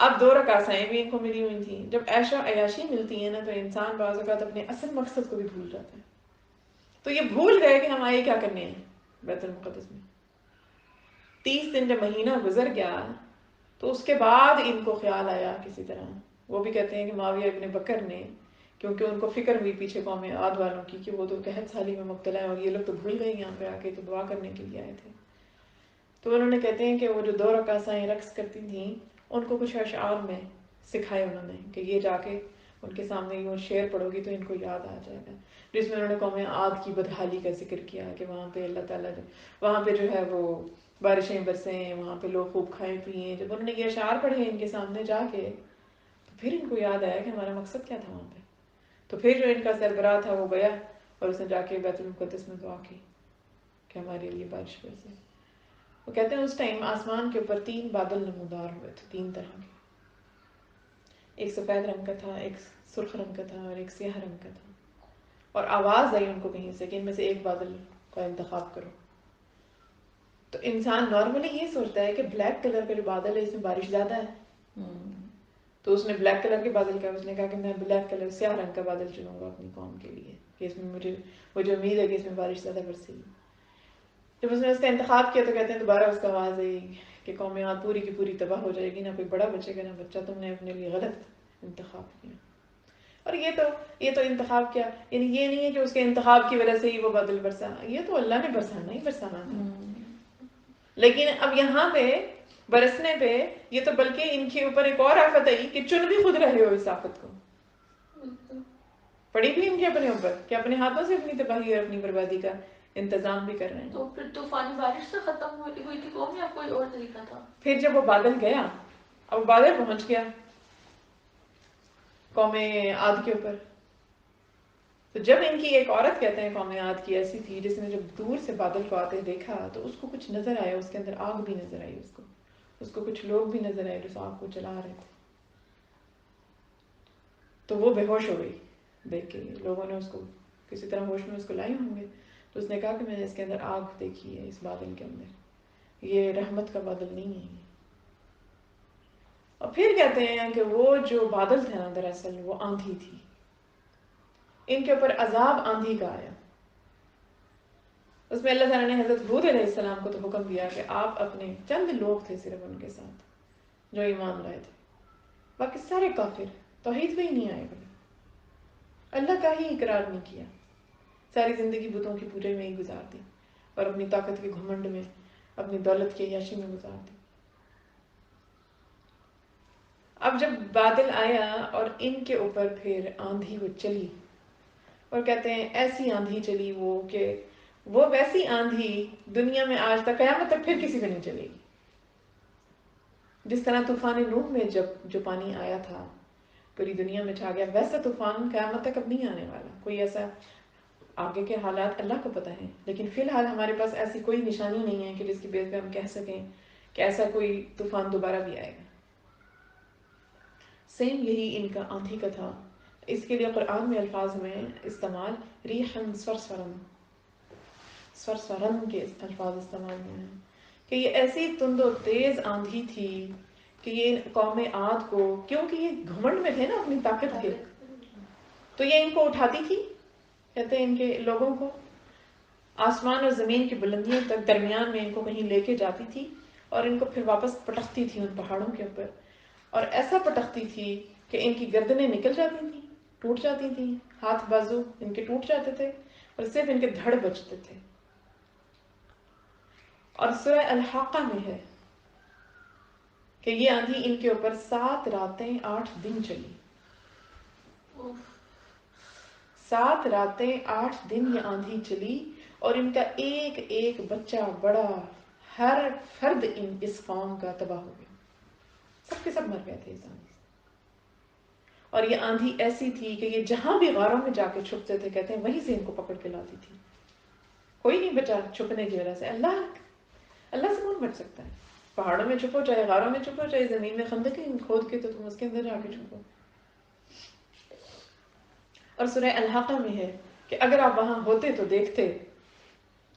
اب 2 رقاصائیں بھی ان کو ملی ہوئی تھیں. جب عیاشی ملتی ہے نا تو انسان بعض اوقات اپنے اصل مقصد کو بھی بھول جاتا ہے. تو یہ بھول گئے کہ ہم آئے کیا کرنے ہیں بیت المقدس میں. 30 دن جب مہینہ گزر گیا تو اس کے بعد ان کو خیال آیا کسی طرح. وہ بھی کہتے ہیں کہ معاویہ ابن بکر نے، کیونکہ ان کو فکر ہوئی پیچھے قوم عاد والوں کی کہ وہ تو قحط سالی میں مبتلا ہیں اور یہ لوگ تو بھول گئے یہاں پہ آ کے تو دعا کرنے کے لیے آئے تھے. تو انہوں نے کہتے ہیں کہ وہ جو 2 رقاصائیں رقص کرتی تھیں ان کو کچھ اشعار میں سکھائے انہوں نے کہ یہ جا کے ان کے سامنے یہ شعر پڑھو گی تو ان کو یاد آ جائے گا، جس میں انہوں نے قوم عاد کی بدحالی کا ذکر کیا کہ وہاں پہ اللہ تعالیٰ وہاں پہ جو ہے وہ بارشیں برسیں، وہاں پہ لوگ خوب کھائیں پیئیں. جب انہوں نے یہ اشعار پڑھے ان کے سامنے جا کے تو پھر ان کو یاد آیا کہ ہمارا مقصد کیا تھا وہاں پہ. تو پھر جو ان کا سربراہ تھا وہ گیا اور اس نے جا کے بیت المقدس میں دعا کی کہ ہمارے لیے بارش برسے. وہ کہتے ہیں اس ٹائم آسمان کے اوپر 3 بادل نمودار ہوئے تھے، 3 طرح کے، ایک سفید رنگ کا تھا، ایک سرخ رنگ کا تھا اور ایک سیاہ رنگ کا تھا. اور آواز آئی ان کو کہیں سے کہ ان میں سے ایک بادل کا انتخاب کرو. تو انسان نارملی یہ سوچتا ہے کہ بلیک کلر کا جو بادل ہے اس میں بارش زیادہ ہے، تو اس نے بلیک کلر کے بادل کا، اس نے کہا کہ میں بلیک کلر سیاہ رنگ کا بادل چنوں گا اپنی قوم کے لیے کہ اس میں مجھے جو امید ہے کہ اس میں بارش زیادہ برسے گی. جب اس نے اس کا انتخاب کیا تو کہتے ہیں دوبارہ اس کا آواز آئی کہ قوم عاد پوری کی پوری تباہ ہو جائے گی، نہ کوئی بڑا بچے گا نہ بچہ، تم نے اپنے لیے غلط انتخاب کیا. اور یہ تو انتخاب کیا، یعنی یہ نہیں ہے کہ اس کے انتخاب کی وجہ سے ہی وہ بادل برسا، یہ تو اللہ نے برسانا ہی برسانا تھا. لیکن اب یہاں پہ برسنے پہ یہ تو بلکہ ان کے اوپر ایک اور آفت آئی کہ چن بھی خود رہے ہو اس آفت کو. پڑی بھی ان کے اپنے اوپر کہ اپنے ہاتھوں سے اپنی تباہی اور اپنی بربادی کا انتظام بھی کر رہے ہیں. تو پھر طوفانی بارش سے ختم ہوئی تھی قوم یا کوئی اور طریقہ تھا؟ پھر جب وہ بادل گیا، اب بادل پہنچ گیا قوم عاد کے اوپر، تو جب ان کی ایک عورت کہتے ہیں قوم عاد کی ایسی تھی جس نے جب دور سے بادل کو آتے دیکھا تو اس کو کچھ نظر آیا، اس کے اندر آگ بھی نظر آئی، اس کو کچھ لوگ بھی نظر آئے جو اس آگ کو جلا رہے تھے. تو وہ بے ہوش ہو گئی دیکھ کے، لوگوں نے اس کو کسی طرح ہوش میں اس کو لائے ہوں گے. تو اس نے کہا کہ میں نے اس کے اندر آگ دیکھی ہے، اس بادل کے اندر، یہ رحمت کا بادل نہیں ہے. اور پھر کہتے ہیں کہ وہ جو بادل تھا نا دراصل وہ آندھی تھی، ان کے اوپر عذاب آندھی کا آیا. اس میں اللہ تعالیٰ نے حضرت ہود علیہ السلام کو تو حکم دیا کہ آپ اپنے چند لوگ تھے صرف ان کے ساتھ جو ایمان لائے تھے، باقی سارے کافر، توحید پہ ہی نہیں آئے گئے، اللہ کا ہی اقرار نہیں کیا، ساری زندگی بتوں کی پوجا میں ہی گزار دی اور اپنی طاقت کے گھمنڈ میں، اپنی دولت کی عیاشی میں گزار دی. اب جب بادل آیا اور ان کے اوپر پھر آندھی وہ چلی، اور کہتے ہیں ایسی آندھی چلی وہ کہ وہ ویسی آندھی دنیا میں آج تک قیامت تک پھر کسی پہ نہیں چلے گی. جس طرح طوفان نوح میں جو پانی آیا تھا پوری دنیا میں چھا گیا، ویسا طوفان قیامت تک اب نہیں آنے والا. کوئی ایسا، آگے کے حالات اللہ کو پتہ ہے، لیکن فی الحال ہمارے پاس ایسی کوئی نشانی نہیں ہے کہ جس کی بیس پہ ہم کہہ سکیں کہ ایسا کوئی طوفان دوبارہ بھی آئے گا. سیم یہی ان کا آندھی کا تھا. اس کے لیے قرآن میں الفاظ میں استعمال ریحن سرسرن کے الفاظ استعمال ہوئے ہیں کہ یہ ایسی تند و تیز آندھی تھی کہ یہ قوم عاد کو، کیونکہ یہ گھمنڈ میں تھے نا اپنی طاقت کے، تو یہ ان کو اٹھاتی تھی، کہتے ہیں ان کے لوگوں کو آسمان اور زمین کی بلندیوں تک درمیان میں ان کو کہیں لے کے جاتی تھی اور ان کو پھر واپس پٹکتی تھی ان پہاڑوں کے اوپر، اور ایسا پٹکتی تھی کہ ان کی گردنیں نکل جاتی تھیں، ٹوٹ جاتی تھیں، ہاتھ بازو ان کے ٹوٹ جاتے تھے اور صرف ان کے دھڑ بچتے تھے. اور سورہ الحاقہ میں ہے کہ یہ آندھی ان کے اوپر 7 راتیں 8 دن چلی. 7 راتیں 8 دن یہ آندھی چلی اور ان کا ایک ایک بچہ بڑا ہر فرد اس قوم کا تباہ ہو گیا. سب کے سب مر گئے تھے اس آندھی سے. اور یہ آندھی ایسی تھی کہ یہ جہاں بھی غاروں میں جا کے چھپتے تھے کہتے ہیں وہیں سے ان کو پکڑ کے لاتی تھی. کوئی نہیں بچا چھپنے کی وجہ سے. اللہ سے کون بچ سکتا ہے؟ پہاڑوں میں چھپو، چاہے غاروں میں چھپو، چاہے زمین میں خندقیں کھود کے تو تم اس کے اندر جا کے چھپو. اور سورہ الحاقہ میں ہے کہ اگر آپ وہاں ہوتے تو دیکھتے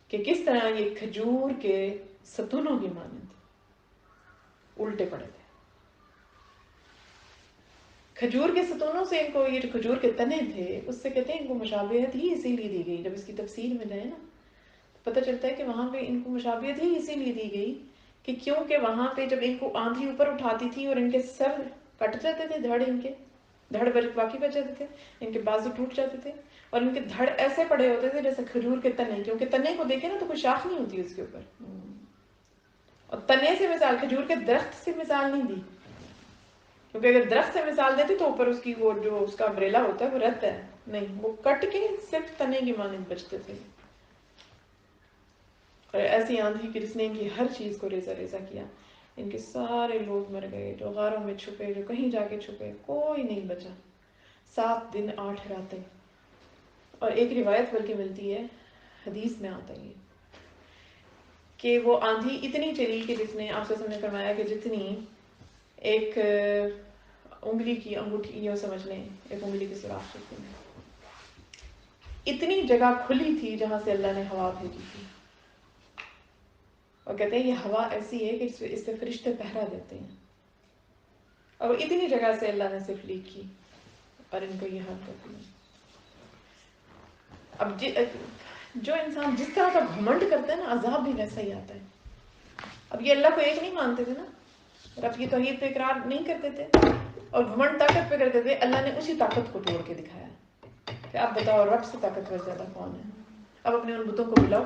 کہ کس طرح یہ کھجور کے ستونوں کی مانند الٹے پڑے تھے. کھجور کے ستونوں سے ان کو، یہ جو کھجور کے تنے تھے اس سے کہتے ہیں ان کو مشابہت ہی اسی لیے دی گئی. جب اس کی تفصیل میں جائے نا تو پتہ چلتا ہے کہ وہاں پہ ان کو مشابہت ہی اسی لیے دی گئی کہ کیونکہ وہاں پہ جب ان کو آندھی اوپر اٹھاتی تھی اور ان کے سر کٹ جاتے تھے، دھڑ ان کے دھڑ باقی بچ جاتے تھے، ان کے بازو ٹوٹ جاتے تھے اور ان کے دھڑ ایسے پڑے ہوتے تھے جیسے کھجور کے تنے. کیونکہ تنے کو دیکھیں نا تو کوئی شاخ نہیں ہوتی اس کے اوپر. اور تنے سے مثال کھجور کے درخت سے مثال نہیں دی، کیونکہ اگر درخت سے مثال دیتی تو اوپر اس کی وہ جو اس کا امبریلا ہوتا ہے وہ رہتا ہے. نہیں، وہ کٹ کے صرف تنے کی مانند بچتے تھے. اور ایسی آندھی کہ جس نے ان کی ہر چیز کو ریزہ ریزہ کیا. ان کے سارے لوگ مر گئے، جو غاروں میں چھپے، جو کہیں جا کے چھپے، کوئی نہیں بچا. 7 دن 8 راتیں. اور ایک روایت بلکہ ملتی ہے، حدیث میں آتا ہے کہ وہ آندھی اتنی چلی کہ جس نے آپ سے فرمایا کہ جتنی ایک انگلی کی انگوٹھی، یہ سمجھ لیں ایک انگلی کی سوراخ ہوتی ہے، اتنی جگہ کھلی تھی جہاں سے اللہ نے ہوا بھیجی تھی. اور کہتے ہیں یہ ہوا ایسی ہے کہ اس سے فرشتے پہرا دیتے ہیں. اور اتنی جگہ سے اللہ نے صرف لیک کی اور ان کو یہ حال کرتی ہے. اب جو انسان جس طرح کا گھمنڈ کرتا ہے نا، عذاب بھی ویسا ہی آتا ہے. اب یہ اللہ کو ایک نہیں مانتے تھے نا، رب کی توحید پہ اقرار نہیں کرتے تھے اور گھمنڈ طاقت پہ کرتے تھے. اللہ نے اسی طاقت کو توڑ کے دکھایا کہ اب بتاؤ رب سے طاقتور زیادہ کون ہے. اب اپنے ان بتوں کو بلاؤ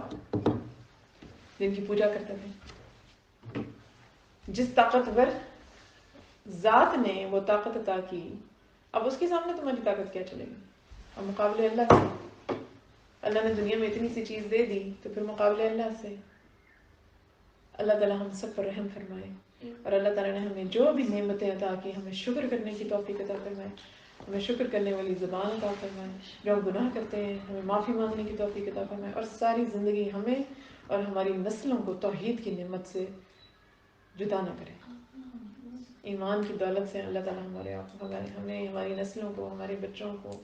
جن کی پوجا کرتے تھے. جس طاقتور ذات نے وہ طاقت عطا کی، اب اس کے سامنے تمہاری طاقت کیا چلے گی؟ اور مقابلے اللہ سے، اللہ نے دنیا میں اتنی سی چیز دے دی تو پھر مقابلے اللہ سے. اللہ تعالیٰ ہم سب پر رحم فرمائے اور اللہ تعالیٰ نے ہمیں جو بھی نعمتیں عطا کی ہمیں شکر کرنے کی توفیق عطا فرمائے. ہمیں شکر کرنے والی زبان عطا فرمائے. جو ہم گناہ کرتے ہیں ہمیں معافی مانگنے کی توفیق عطا فرمائے اور ساری زندگی ہمیں اور ہماری نسلوں کو توحید کی نعمت سے جدا نہ کرے. ایمان کی دولت سے اللہ تعالیٰ ہمیں، ہماری نسلوں کو، ہمارے بچوں کو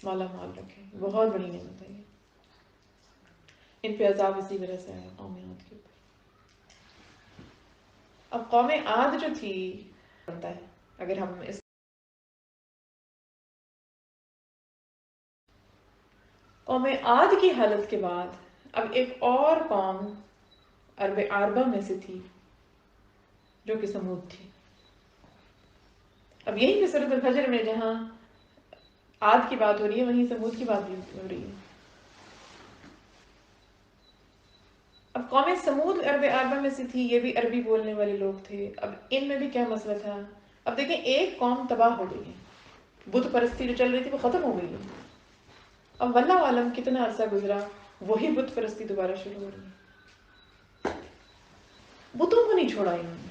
مالا مال رکھے. بہت بڑی نعمت ہے یہ. ان پہ عذاب اسی وجہ سے آیا قوم عاد کے اوپر. اب قوم عاد جو تھی، بنتا ہے اگر ہم اس قوم عاد کی حالت کے بعد اب ایک اور قوم عرب عربہ میں سے تھی جو کہ سمود تھی. اب یہیں پہ سورۃ الفجر میں جہاں عاد کی بات ہو رہی ہے وہیں سمود کی بات بھی ہو رہی ہے. اب قوم سمود عرب عربہ میں سے تھی، یہ بھی عربی بولنے والے لوگ تھے. اب ان میں بھی کیا مسئلہ تھا؟ اب دیکھیں ایک قوم تباہ ہو گئی ہے، بت پرستی جو چل رہی تھی وہ ختم ہو گئی ہے. اب واللہ عالم کتنا عرصہ گزرا وہی بت پرستی دوبارہ شروع ہو رہی ہے. بتوں کو نہیں چھوڑا انہوں نے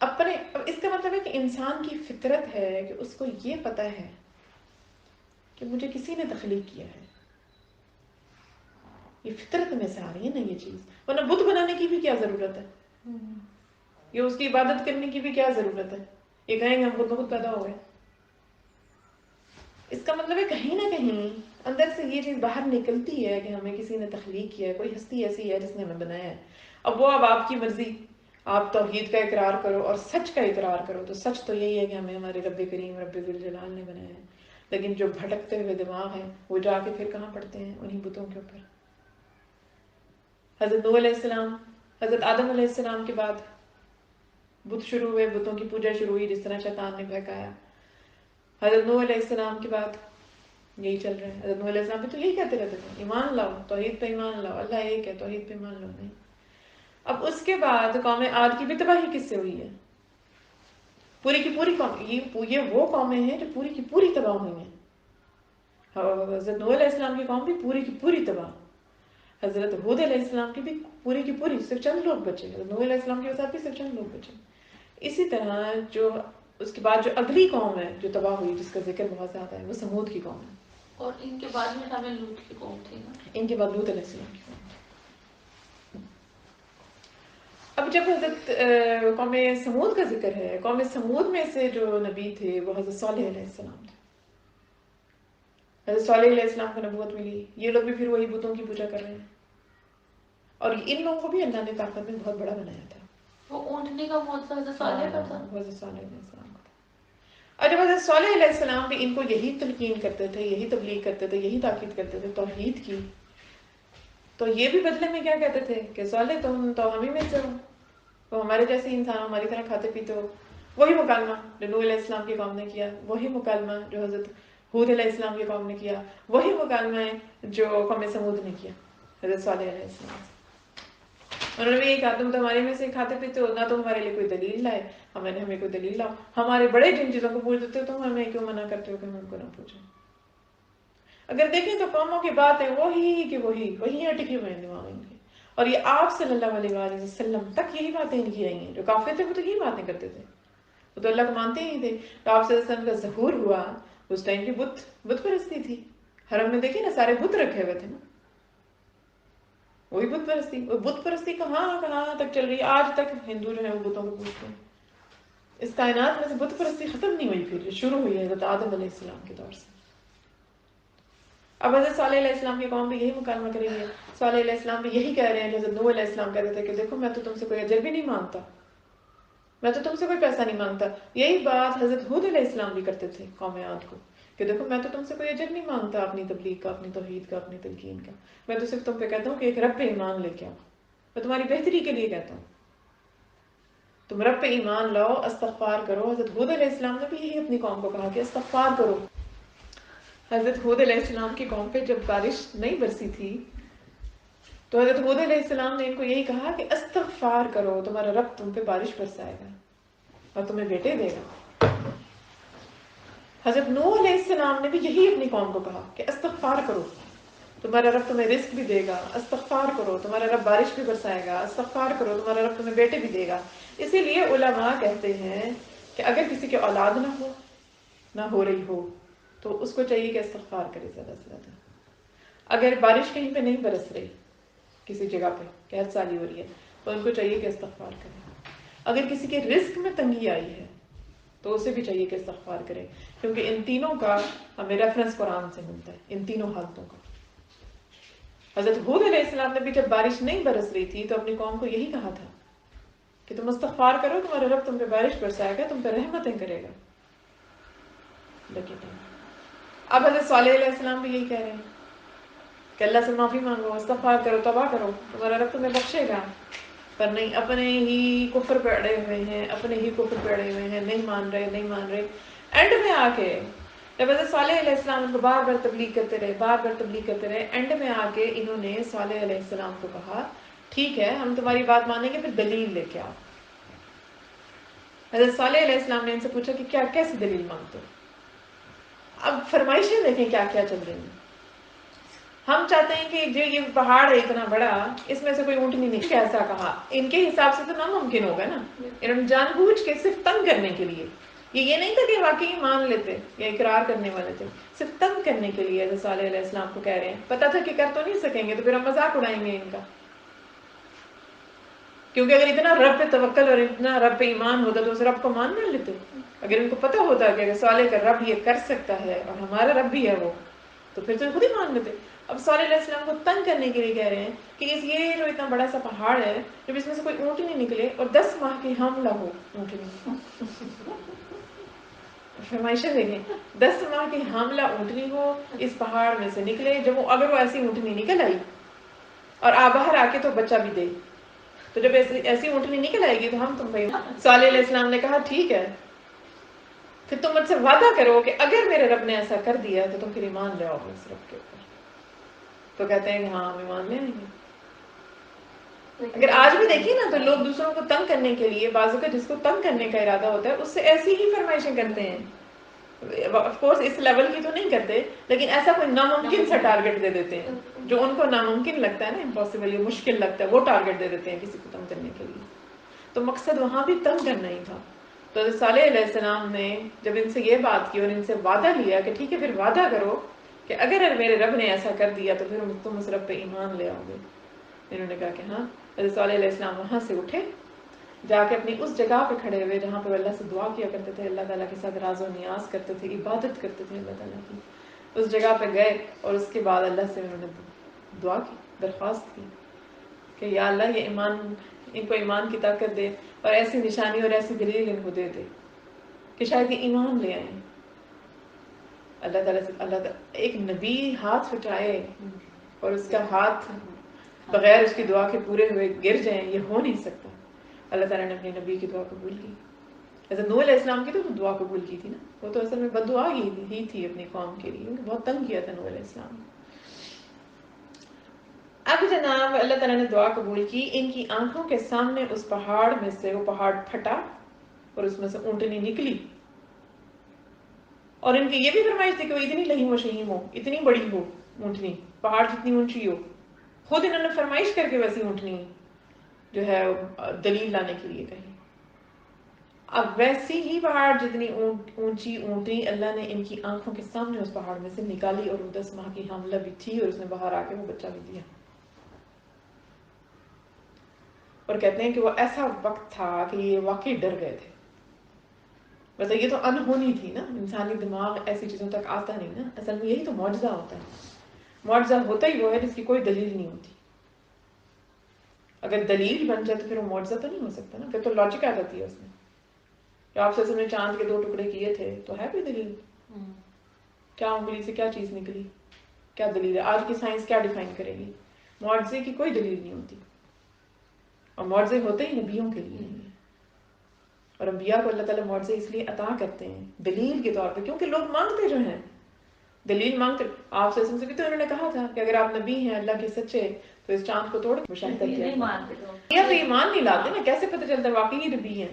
اپنے. اب اس کا مطلب ہے کہ انسان کی فطرت ہے کہ اس کو یہ پتہ ہے کہ مجھے کسی نے تخلیق کیا ہے. یہ فطرت میں سے آ رہی ہے نا یہ چیز، ورنہ بت بنانے کی بھی کیا ضرورت ہے؟ یہ اس کی عبادت کرنے کی بھی کیا ضرورت ہے؟ یہ کہیں گے ہم خود بخود پیدا ہو گئے. اس کا مطلب ہے کہیں نہ کہیں اندر سے یہ چیز باہر نکلتی ہے کہ ہمیں کسی نے تخلیق کیا ہے، کوئی ہستی ایسی ہے جس نے ہمیں بنایا ہے. اب وہ اب آپ کی مرضی، آپ توحید کا اقرار کرو اور سچ کا اقرار کرو. تو سچ تو یہی ہے کہ ہمیں ہمارے رب کریم رب ذوالجلال نے بنایا ہے. لیکن جو بھٹکتے ہوئے دماغ ہیں وہ جا کے پھر کہاں پڑتے ہیں؟ انہی بتوں کے اوپر. حضرت نوح علیہ السلام، حضرت آدم علیہ السلام کے بعد بت شروع ہوئے، بتوں کی پوجا شروع ہوئی جس طرح شیطان نے بہکایا. حضرت نوح علیہ السلام کے بعد یہی چل رہا ہے. حضرت نوح علیہ السلام بھی تو یہی کہتے رہتے تھے ایمان لاؤ، توحید پہ ایمان لاؤ، اللہ ایک ہے، توحید پہ ایمان لاؤ. نہیں، اب اس کے بعد قوم عاد کی بھی تباہی کس سے ہوئی ہے؟ پوری کی پوری قوم، یہ وہ قومیں ہیں جو پوری کی پوری تباہ ہوئی ہیں. حضرت نوح علیہ السلام کی قوم بھی پوری کی پوری تباہ، حضرت ہود علیہ السلام کی بھی پوری کی پوری، صرف چند لوگ بچے. حضرت نوح علیہ السلام کے ساتھ بھی صرف چند لوگ بچے. اسی طرح جو اس کے بعد جو اگلی قوم ہے جو تباہ ہوئی، جس کا ذکر بہت زیادہ ہے، وہ سمود کی قوم ہے. اور ان کے بعد میں ہمیں لوط کی قوم تھی نا. ان کے بعد لوط علیہ السلام کی قوم. اب جب حضرت قوم سمود کا ذکر ہے، قوم سمود میں سے جو نبی تھے وہ حضرت صالح علیہ السلام تھے. حضرت صالح علیہ السلام کو نبوت ملی. یہ لوگ بھی پھر وہی بتوں کی پوجا کر رہے ہیں، اور ان لوگوں کو بھی اللہ نے طاقت میں بہت بڑا بنایا تھا. وہ اونٹنے کا معجزہ حضرت صالح کا تھا. حضرت صالح علیہ السلام کا تھا. اور جب حضرت صالح علیہ السلام بھی ان کو یہی تلقین کرتے تھے، یہی تبلیغ کرتے تھے، یہی تاکید کرتے تھے توحید کی، تو یہ بھی بدلے میں کیا کہتے تھے کہ صالح تم تو ہم ہی میں سے ہو، تو ہمارے جیسے انسان، ہماری طرح کھاتے پیتے ہو. وہی مکالمہ جو نوح علیہ السلام کی قوم نے کیا، وہی مکالمہ جو حضرت ہود علیہ السلام کی قوم نے کیا، وہی مکالمہ ہے جو قوم سمود نے کیا حضرت صالح علیہ السلام. انہوں نے بھی یہ کہا تم تو ہمارے میں سے کھاتے پیتے ہو، نہ تم ہمارے لیے کوئی دلیل لائے، ہمیں کوئی دلیل لاؤ. ہمارے بڑے جن چیزوں کو پوچھتے ہو تم ہمیں کیوں منع کرتے ہو کہ ہم ان کو نہ پوچھیں. اگر دیکھیں تو قوموں کی باتیں وہی اٹکی ہوئے ہیں دماغ ان کے. اور یہ آپ صلی اللہ علیہ وآلہ وسلم تک یہی باتیں ان کی رہی ہیں. جو کافر تھے وہ تو یہی باتیں کرتے تھے، وہ تو اللہ کو مانتے ہی تھے. تو آپ صلی اللہ علیہ وسلم کا ظہور ہوا اس ٹائم کی بت پرستی تھی. حرم میں دیکھیں نا سارے بت رکھے ہوئے تھے نا، وہی بت پرستی. وہ بت پرستی کہاں تک چل رہی ہے آج تک. ہندو جو ہے وہ بتوں کو پوجتے ہیں. اس کائنات میں سے بت پرستی ختم نہیں ہوئی، پھر شروع ہوئی ہے حضرت آدم علیہ السلام کے دور سے. اب حضرت صالح علیہ السلام کی قوم بھی یہی مکالمہ کریں گے. صالح علیہ السلام بھی یہی کہہ رہے ہیں جو حضرت نوح علیہ السلام کہتے تھے کہ دیکھو میں تو تم سے کوئی اجر بھی نہیں مانگتا، میں تو تم سے کوئی پیسہ نہیں مانگتا. یہی بات حضرت ہود علیہ السلام بھی کرتے تھے قوم عاد کو کہ دیکھو میں تو تم سے کوئی اجر نہیں مانگتا اپنی تبلیغ کا، اپنی توحید کا، اپنی تلقین کا. میں تو صرف تم پہ کہتا ہوں کہ ایک رب پہ ایمان لے کے آؤ. میں تمہاری بہتری کے لیے کہتا ہوں تم رب پہ ایمان لاؤ، استغفار کرو. حضرت ہود علیہ السلام نے بھی یہی اپنی قوم کو کہا کہ استغفار کرو. حضرت ہود علیہ السلام کی قوم پہ جب بارش نہیں برسی تھی تو حضرت ہود علیہ السلام نے ان کو یہی کہا کہ استغفار کرو، تمہارا رب تم پہ بارش برسائے گا اور تمہیں بیٹے دے گا. حضرت نوح علیہ السلام نے بھی یہی اپنی قوم کو کہا کہ استغفار کرو، تمہارا رب تمہیں رزق بھی دے گا. استغفار کرو، تمہارا رب بارش بھی برسائے گا. استغفار کرو، تمہارا رب تمہیں بیٹے بھی دے گا. اسی لیے علماء کہتے ہیں کہ اگر کسی کے اولاد نہ ہو رہی ہو تو اس کو چاہیے کہ استغفار کرے زیادہ سے زیادہ. اگر بارش کہیں پہ نہیں برس رہی، کسی جگہ پہ قحط سالی ہو رہی ہے، تو ان کو چاہیے کہ استغفار کرے. اگر کسی کے رزق میں تنگی آئی ہے تو اسے بھی چاہیے کہ استغفار کرے، کیونکہ ان تینوں کا ہمیں ریفرنس قرآن سے ملتا ہے، ان تینوں حالتوں کا. حضرت ہود علیہ السلام نے بھی جب بارش نہیں برس رہی تھی تو اپنی قوم کو یہی کہا تھا کہ تم استغفار کرو، تمہارا رب تم پہ بارش برسائے گا، تم پہ رحمتیں کرے گا. لیکن اب حضرت صالح علیہ السلام بھی یہی کہہ رہے ہیں کہ اللہ سے معافی مانگو، استغفار کرو، توبہ کرو، تمہارا رب تمہیں بخشے گا. پر نہیں، اپنے ہی کفر پہ اڑے ہوئے ہیں، اپنے ہی کفر پہ اڑے ہوئے ہیں، نہیں مان رہے. اینڈ میں آ کے جب حضرت صالح علیہ السلام ان کو بار بار تبلیغ کرتے رہے، اینڈ میں آ کے انہوں نے صالح علیہ السلام کو کہا ٹھیک ہے ہم تمہاری بات مانیں گے، پھر دلیل لے کے آؤ. حضرت صالح علیہ السلام نے ان سے پوچھا کہ کیا کیسی دلیل مانگتے ہو؟ اب فرمائشیں دیکھیں کیا کیا چل رہی ہیں. ہم چاہتے ہیں کہ جو یہ پہاڑ ہے اتنا بڑا، اس میں سے کوئی اونٹنی نہیں. کیسا کہا؟ ان کے حساب سے تو ناممکن ہوگا نا. انہوں نے جان بوجھ کے صرف تنگ کرنے کے لیے، یہ نہیں تھا کہ واقعی مان لیتے یا اقرار کرنے والے تھے، صرف تنگ کرنے کے لیے حضرت صالح علیہ السلام کو کہہ رہے ہیں. پتا تھا کہ کر تو نہیں سکیں گے تو پھر ہم مذاق اڑائیں گے ان کا. کیونکہ اگر اتنا رب پہ توکل اور اتنا رب پہ ایمان ہوتا تو اس رب کو مان نہ لیتے. اگر ان کو پتا ہوتا کہ اگر صالح کا رب یہ کر سکتا ہے اور ہمارا رب بھی ہے وہ، تو پھر تو خود ہی مان لیتے. اب صالح علیہ السلام کو تنگ کرنے کے لیے کہہ رہے ہیں کہ یہ جو اتنا بڑا سا پہاڑ ہے، جب اس میں سے کوئی اونٹنی نکلے اور 10 ماہ کی حاملہ ہو اونٹنی، فرمائشیں دیکھیں، 10 ماہ کی حاملہ اونٹنی ہو اس پہاڑ میں سے نکلے، جب اگر وہ ایسی اونٹنی نکل آئی اور باہر آ کے تو بچہ بھی دے، تو جب ایسی اونٹنی نکل آئے گی تو ہم تم بھائی. صالح علیہ السلام نے کہا ٹھیک ہے، پھر تم مجھ سے وعدہ کرو کہ اگر میرے رب نے ایسا کر دیا تو تم پھر ایمان لے آؤ اس رب کے اوپر. تو کہتے ہیں کہ ہاں ہم ایمان لے آئیں گے. اگر آج بھی دیکھیں نا تو لوگ دوسروں کو تنگ کرنے کے لیے بعض اوقات جس کو تنگ کرنے کا ارادہ ہوتا ہے اس سے ایسی ہی فرمائشیں کرتے ہیں، آف کورس اس لیول کی تو نہیں کرتے، لیکن ایسا کوئی ناممکن سا ٹارگٹ دے دیتے ہیں جو ان کو ناممکن لگتا ہے نا، امپاسبل یا مشکل لگتا ہے، وہ ٹارگٹ دے دیتے ہیں کسی کو تنگ کرنے کے لیے۔ تو مقصد وہاں بھی تنگ کرنا ہی تھا۔ تو حضرت صالح علیہ السلام نے جب ان سے یہ بات کی اور ان سے وعدہ لیا کہ ٹھیک ہے پھر وعدہ کرو کہ اگر میرے رب نے ایسا کر دیا تو پھر تم اس رب پہ ایمان لے آؤ گے، انہوں نے کہا کہ ہاں۔ حضرت صالح علیہ السلام وہاں سے اٹھے، جا کے اپنی اس جگہ پہ کھڑے ہوئے جہاں پہ اللہ سے دعا کیا کرتے تھے، اللہ تعالیٰ کے ساتھ راز و نیاز کرتے تھے، عبادت کرتے تھے اللہ تعالیٰ کی، اس جگہ پہ گئے اور اس کے بعد اللہ سے انہوں نے دعا کی، درخواست کی کہ یا اللہ یہ ان کو ایمان کی طاقت دے اور ایسی نشانی اور ایسی دلیل ان کو دے دے کہ شاید یہ ایمان لے آئیں۔ اللہ تعالیٰ سے ایک نبی ہاتھ اٹھائے اور اس کا ہاتھ بغیر اس کی دعا کے پورے ہوئے گر جائیں، یہ ہو نہیں سکتا۔ اللہ تعالیٰ نے اپنے نبی کی دعا قبول کی۔ حضرت نوح علیہ السلام کی تو دعا قبول کی تھی نا، وہ تو اصل میں بددعا ہی تھی اپنی قوم کے لیے، بہت تنگ کیا تھا نوح علیہ السلام۔ اب جناب اللہ تعالیٰ نے دعا قبول کی، ان کی آنکھوں کے سامنے اس پہاڑ میں سے وہ پہاڑ پھٹا اور اس میں سے اونٹنی نکلی، اور ان کی یہ بھی فرمائش تھی کہ وہ اتنی لہیم و شہیم ہو، اتنی بڑی ہو اونٹنی، پہاڑ جتنی اونچی ہو۔ خود انہوں نے فرمائش کر کے ویسی اونٹنی جو ہے دلیل لانے کے لیے کہی۔ اب ویسی ہی پہاڑ جتنی اونچی اونٹنی اللہ نے ان کی آنکھوں کے سامنے اس پہاڑ میں سے نکالی، اور وہ 10 ماہ کی حاملہ بھی تھی اور اس نے باہر آ کے وہ بچہ بھی دیا۔ اور کہتے ہیں کہ وہ ایسا وقت تھا کہ یہ واقعی ڈر گئے تھے۔ مطلب یہ تو انہونی تھی نا، انسانی دماغ ایسی چیزوں تک آتا نہیں نا، اصل میں یہی تو معجزہ ہوتا ہے۔ معجزہ ہوتا ہی وہ ہے جس کی کوئی دلیل نہیں ہوتی۔ اگر دلیل بن جائے تو پھر وہ معجزہ تو نہیں ہو سکتا نا، پھر تو لاجک آ جاتی ہے اس میں۔ جو آپ سے نے چاند کے 2 ٹکڑے کیے تھے تو ہے کوئی دلیل؟ کیا انگلی سے کیا چیز نکلی؟ کیا دلیل ہے؟ آج کی سائنس کیا ڈیفائن کرے گی؟ معجزے کی کوئی دلیل نہیں ہوتی، اور معجزے ہوتے ہی نبیوں کے لیے نہیں ہیں، اور انبیاء کو اللہ تعالیٰ معجزے اس لیے عطا کرتے ہیں دلیل کے طور پہ، کیونکہ لوگ مانگتے جو ہیں دلیل مانگتے۔ آپ سے بھی تو انہوں نے کہا تھا کہ اگر آپ نبی ہیں اللہ کے سچے تو اس چاند کو توڑ کے مشاہدہ کیا۔ یا تو ایمان نہیں لاتے نا، کیسے پتہ چلتا ہے واقعی یہ نبی ہیں؟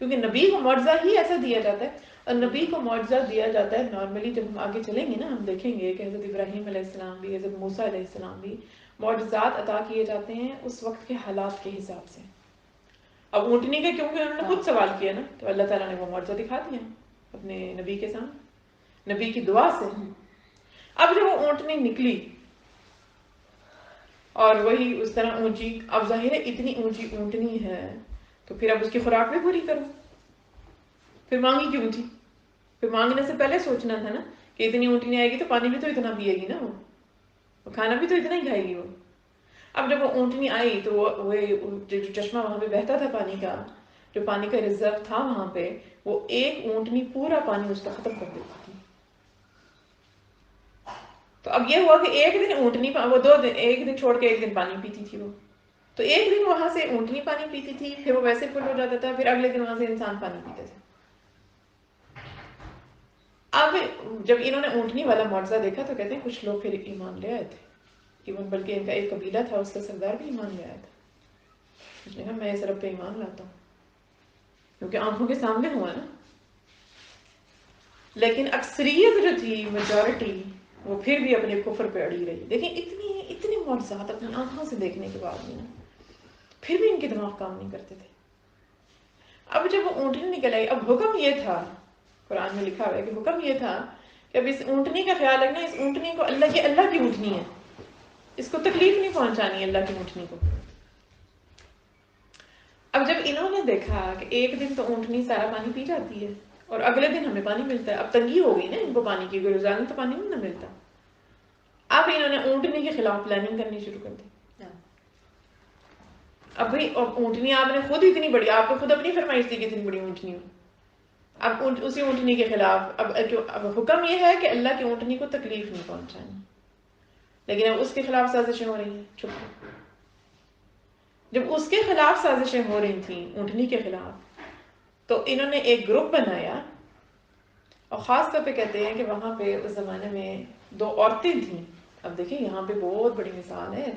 کیونکہ نبی کو معجزہ ہی ایسا دیا جاتا ہے، اور نبی کو معجزہ دیا جاتا ہے نارملی جب ہم آگے چلیں گے نا ہم دیکھیں گے کہ حضرت ابراہیم علیہ السلام بھی، حضرت موسیٰ علیہ السلام بھی معجزات عطا کیے جاتے ہیں اس وقت کے حالات کے حساب سے۔ اب اونٹنی کا کیونکہ انہوں نے خود سوال کیا نا، تو اللہ تعالیٰ نے وہ معجزہ دکھا دیا اپنے نبی کے سامنے، نبی کی دعا سے۔ اب جب وہ اونٹنی نکلی اور وہی اس طرح اونچی، اب ظاہر ہے اتنی اونچی اونٹنی ہے تو پھر اب اس کی خوراک بھی پوری کرو، پھر مانگی کیوں تھی؟ پھر مانگنے سے پہلے سوچنا تھا نا کہ اتنی اونٹنی آئے گی تو پانی بھی تو اتنا پیے گی نا، وہ کھانا بھی تو اتنا ہی کھائے گی وہ۔ اب جب وہ اونٹنی آئی تو وہ جو چشمہ وہاں پہ بہتا تھا پانی کا، جو پانی کا ریزرو تھا وہاں پہ، وہ ایک اونٹنی پورا پانی اس کا ختم کر دیتی تھی۔ تو اب یہ ہوا کہ ایک دن اونٹنی وہ 2 دن، ایک دن چھوڑ کے ایک دن پانی پیتی تھی وہ، تو ایک دن وہاں سے اونٹنی پانی پیتی تھی، پھر وہ ویسے فل ہو جاتا تھا، پھر اگلے دن وہاں سے انسان پانی پیتے تھے۔ اب جب انہوں نے اونٹنی والا معجزہ دیکھا تو کہتے ہیں کچھ لوگ پھر ایمان لے آئے تھے، ایون بلکہ ان کا ایک قبیلہ تھا اس کا سردار بھی ایمان لے آیا تھا، اس نے کہا میں اس رب پہ ایمان لاتا ہوں، کیونکہ آنکھوں کے سامنے ہوا نا۔ لیکن اکثریت جو تھی، میجورٹی، وہ پھر بھی اپنے کفر پہ اڑی رہی۔ دیکھیں اتنی معجزات اپنی آنکھوں سے دیکھنے کے بعد بھی نا پھر بھی ان کے دماغ کام نہیں کرتے تھے۔ اب جب وہ اونٹنی نکل آئی، اب حکم یہ تھا، قرآن میں لکھا ہوا ہے کہ حکم یہ تھا کہ اب اس اونٹنی کا خیال رکھنا، اس اونٹنی کو اللہ کی اونٹنی ہے، اس کو تکلیف نہیں پہنچانی اللہ کی اونٹنی کو۔ اب جب انہوں نے دیکھا کہ ایک دن تو اونٹنی سارا پانی پی جاتی ہے اور اگلے دن ہمیں پانی ملتا ہے، اب تنگی ہو گئی نا ان کو پانی کی، روزانہ تو پانی نہیں نہ ملتا۔ اب انہوں نے اونٹنی کے خلاف پلاننگ کرنی شروع کر دی۔ اب بھائی اونٹنی آپ نے خود اتنی بڑی، آپ کو خود اپنی فرمائش تھی کہ اتنی بڑی اونٹنی ہو، اب اسی اونٹنی کے خلاف اب حکم یہ ہے کہ اللہ کی اونٹنی کو تکلیف نہیں پہنچانی، لیکن اب اس کے خلاف سازشیں ہو رہی ہیں چھپ۔ جب اس کے خلاف سازشیں ہو رہی تھیں اونٹنی کے خلاف، تو انہوں نے ایک گروپ بنایا، اور خاص طور پہ کہتے ہیں کہ وہاں پہ اس زمانے میں 2 عورتیں تھیں۔ اب دیکھیں یہاں پہ بہت بڑی مثال ہے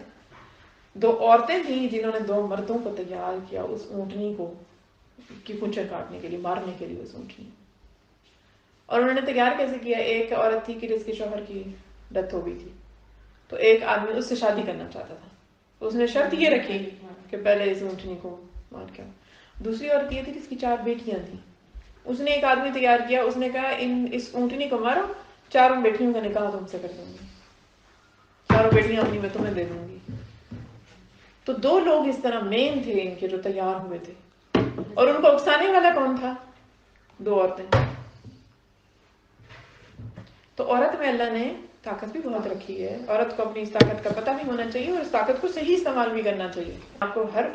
2 عورتیں تھیں جنہوں نے 2 مردوں کو تیار کیا اس اونٹنی کو کی پونچھیں کاٹنے کے لیے، مارنے کے لیے اس اونٹنی. اور انہوں نے تیار کیسے کیا؟ ایک عورت تھی کہ جس کے شوہر کی ڈیتھ ہو گئی تھی، تو ایک آدمی اس سے شادی کرنا چاہتا تھا، تو اس نے شرط یہ رکھی کہ پہلے اس اونٹنی کو مار کے. دوسری عورت یہ تھی جس کی 4 بیٹیاں تھیں، اس نے ایک آدمی تیار کیا، اس نے کہا اس اونٹنی کو مارو، 4 بیٹیوں کا نکاح تم سے کر دوں گی، 4 بیٹیاں اپنی میں تمہیں دے دوں گی. تو 2 لوگ اس طرح مین تھے ان کے جو تیار ہوئے تھے، اور ان کو اکسانے والا کون تھا؟ 2 عورتیں. تو عورت میں اللہ نے طاقت بھی بہت رکھی ہے. عورت کو اپنی اس طاقت کا پتہ بھی ہونا چاہیے اور اس طاقت کو صحیح استعمال بھی کرنا چاہیے. آپ کو ہر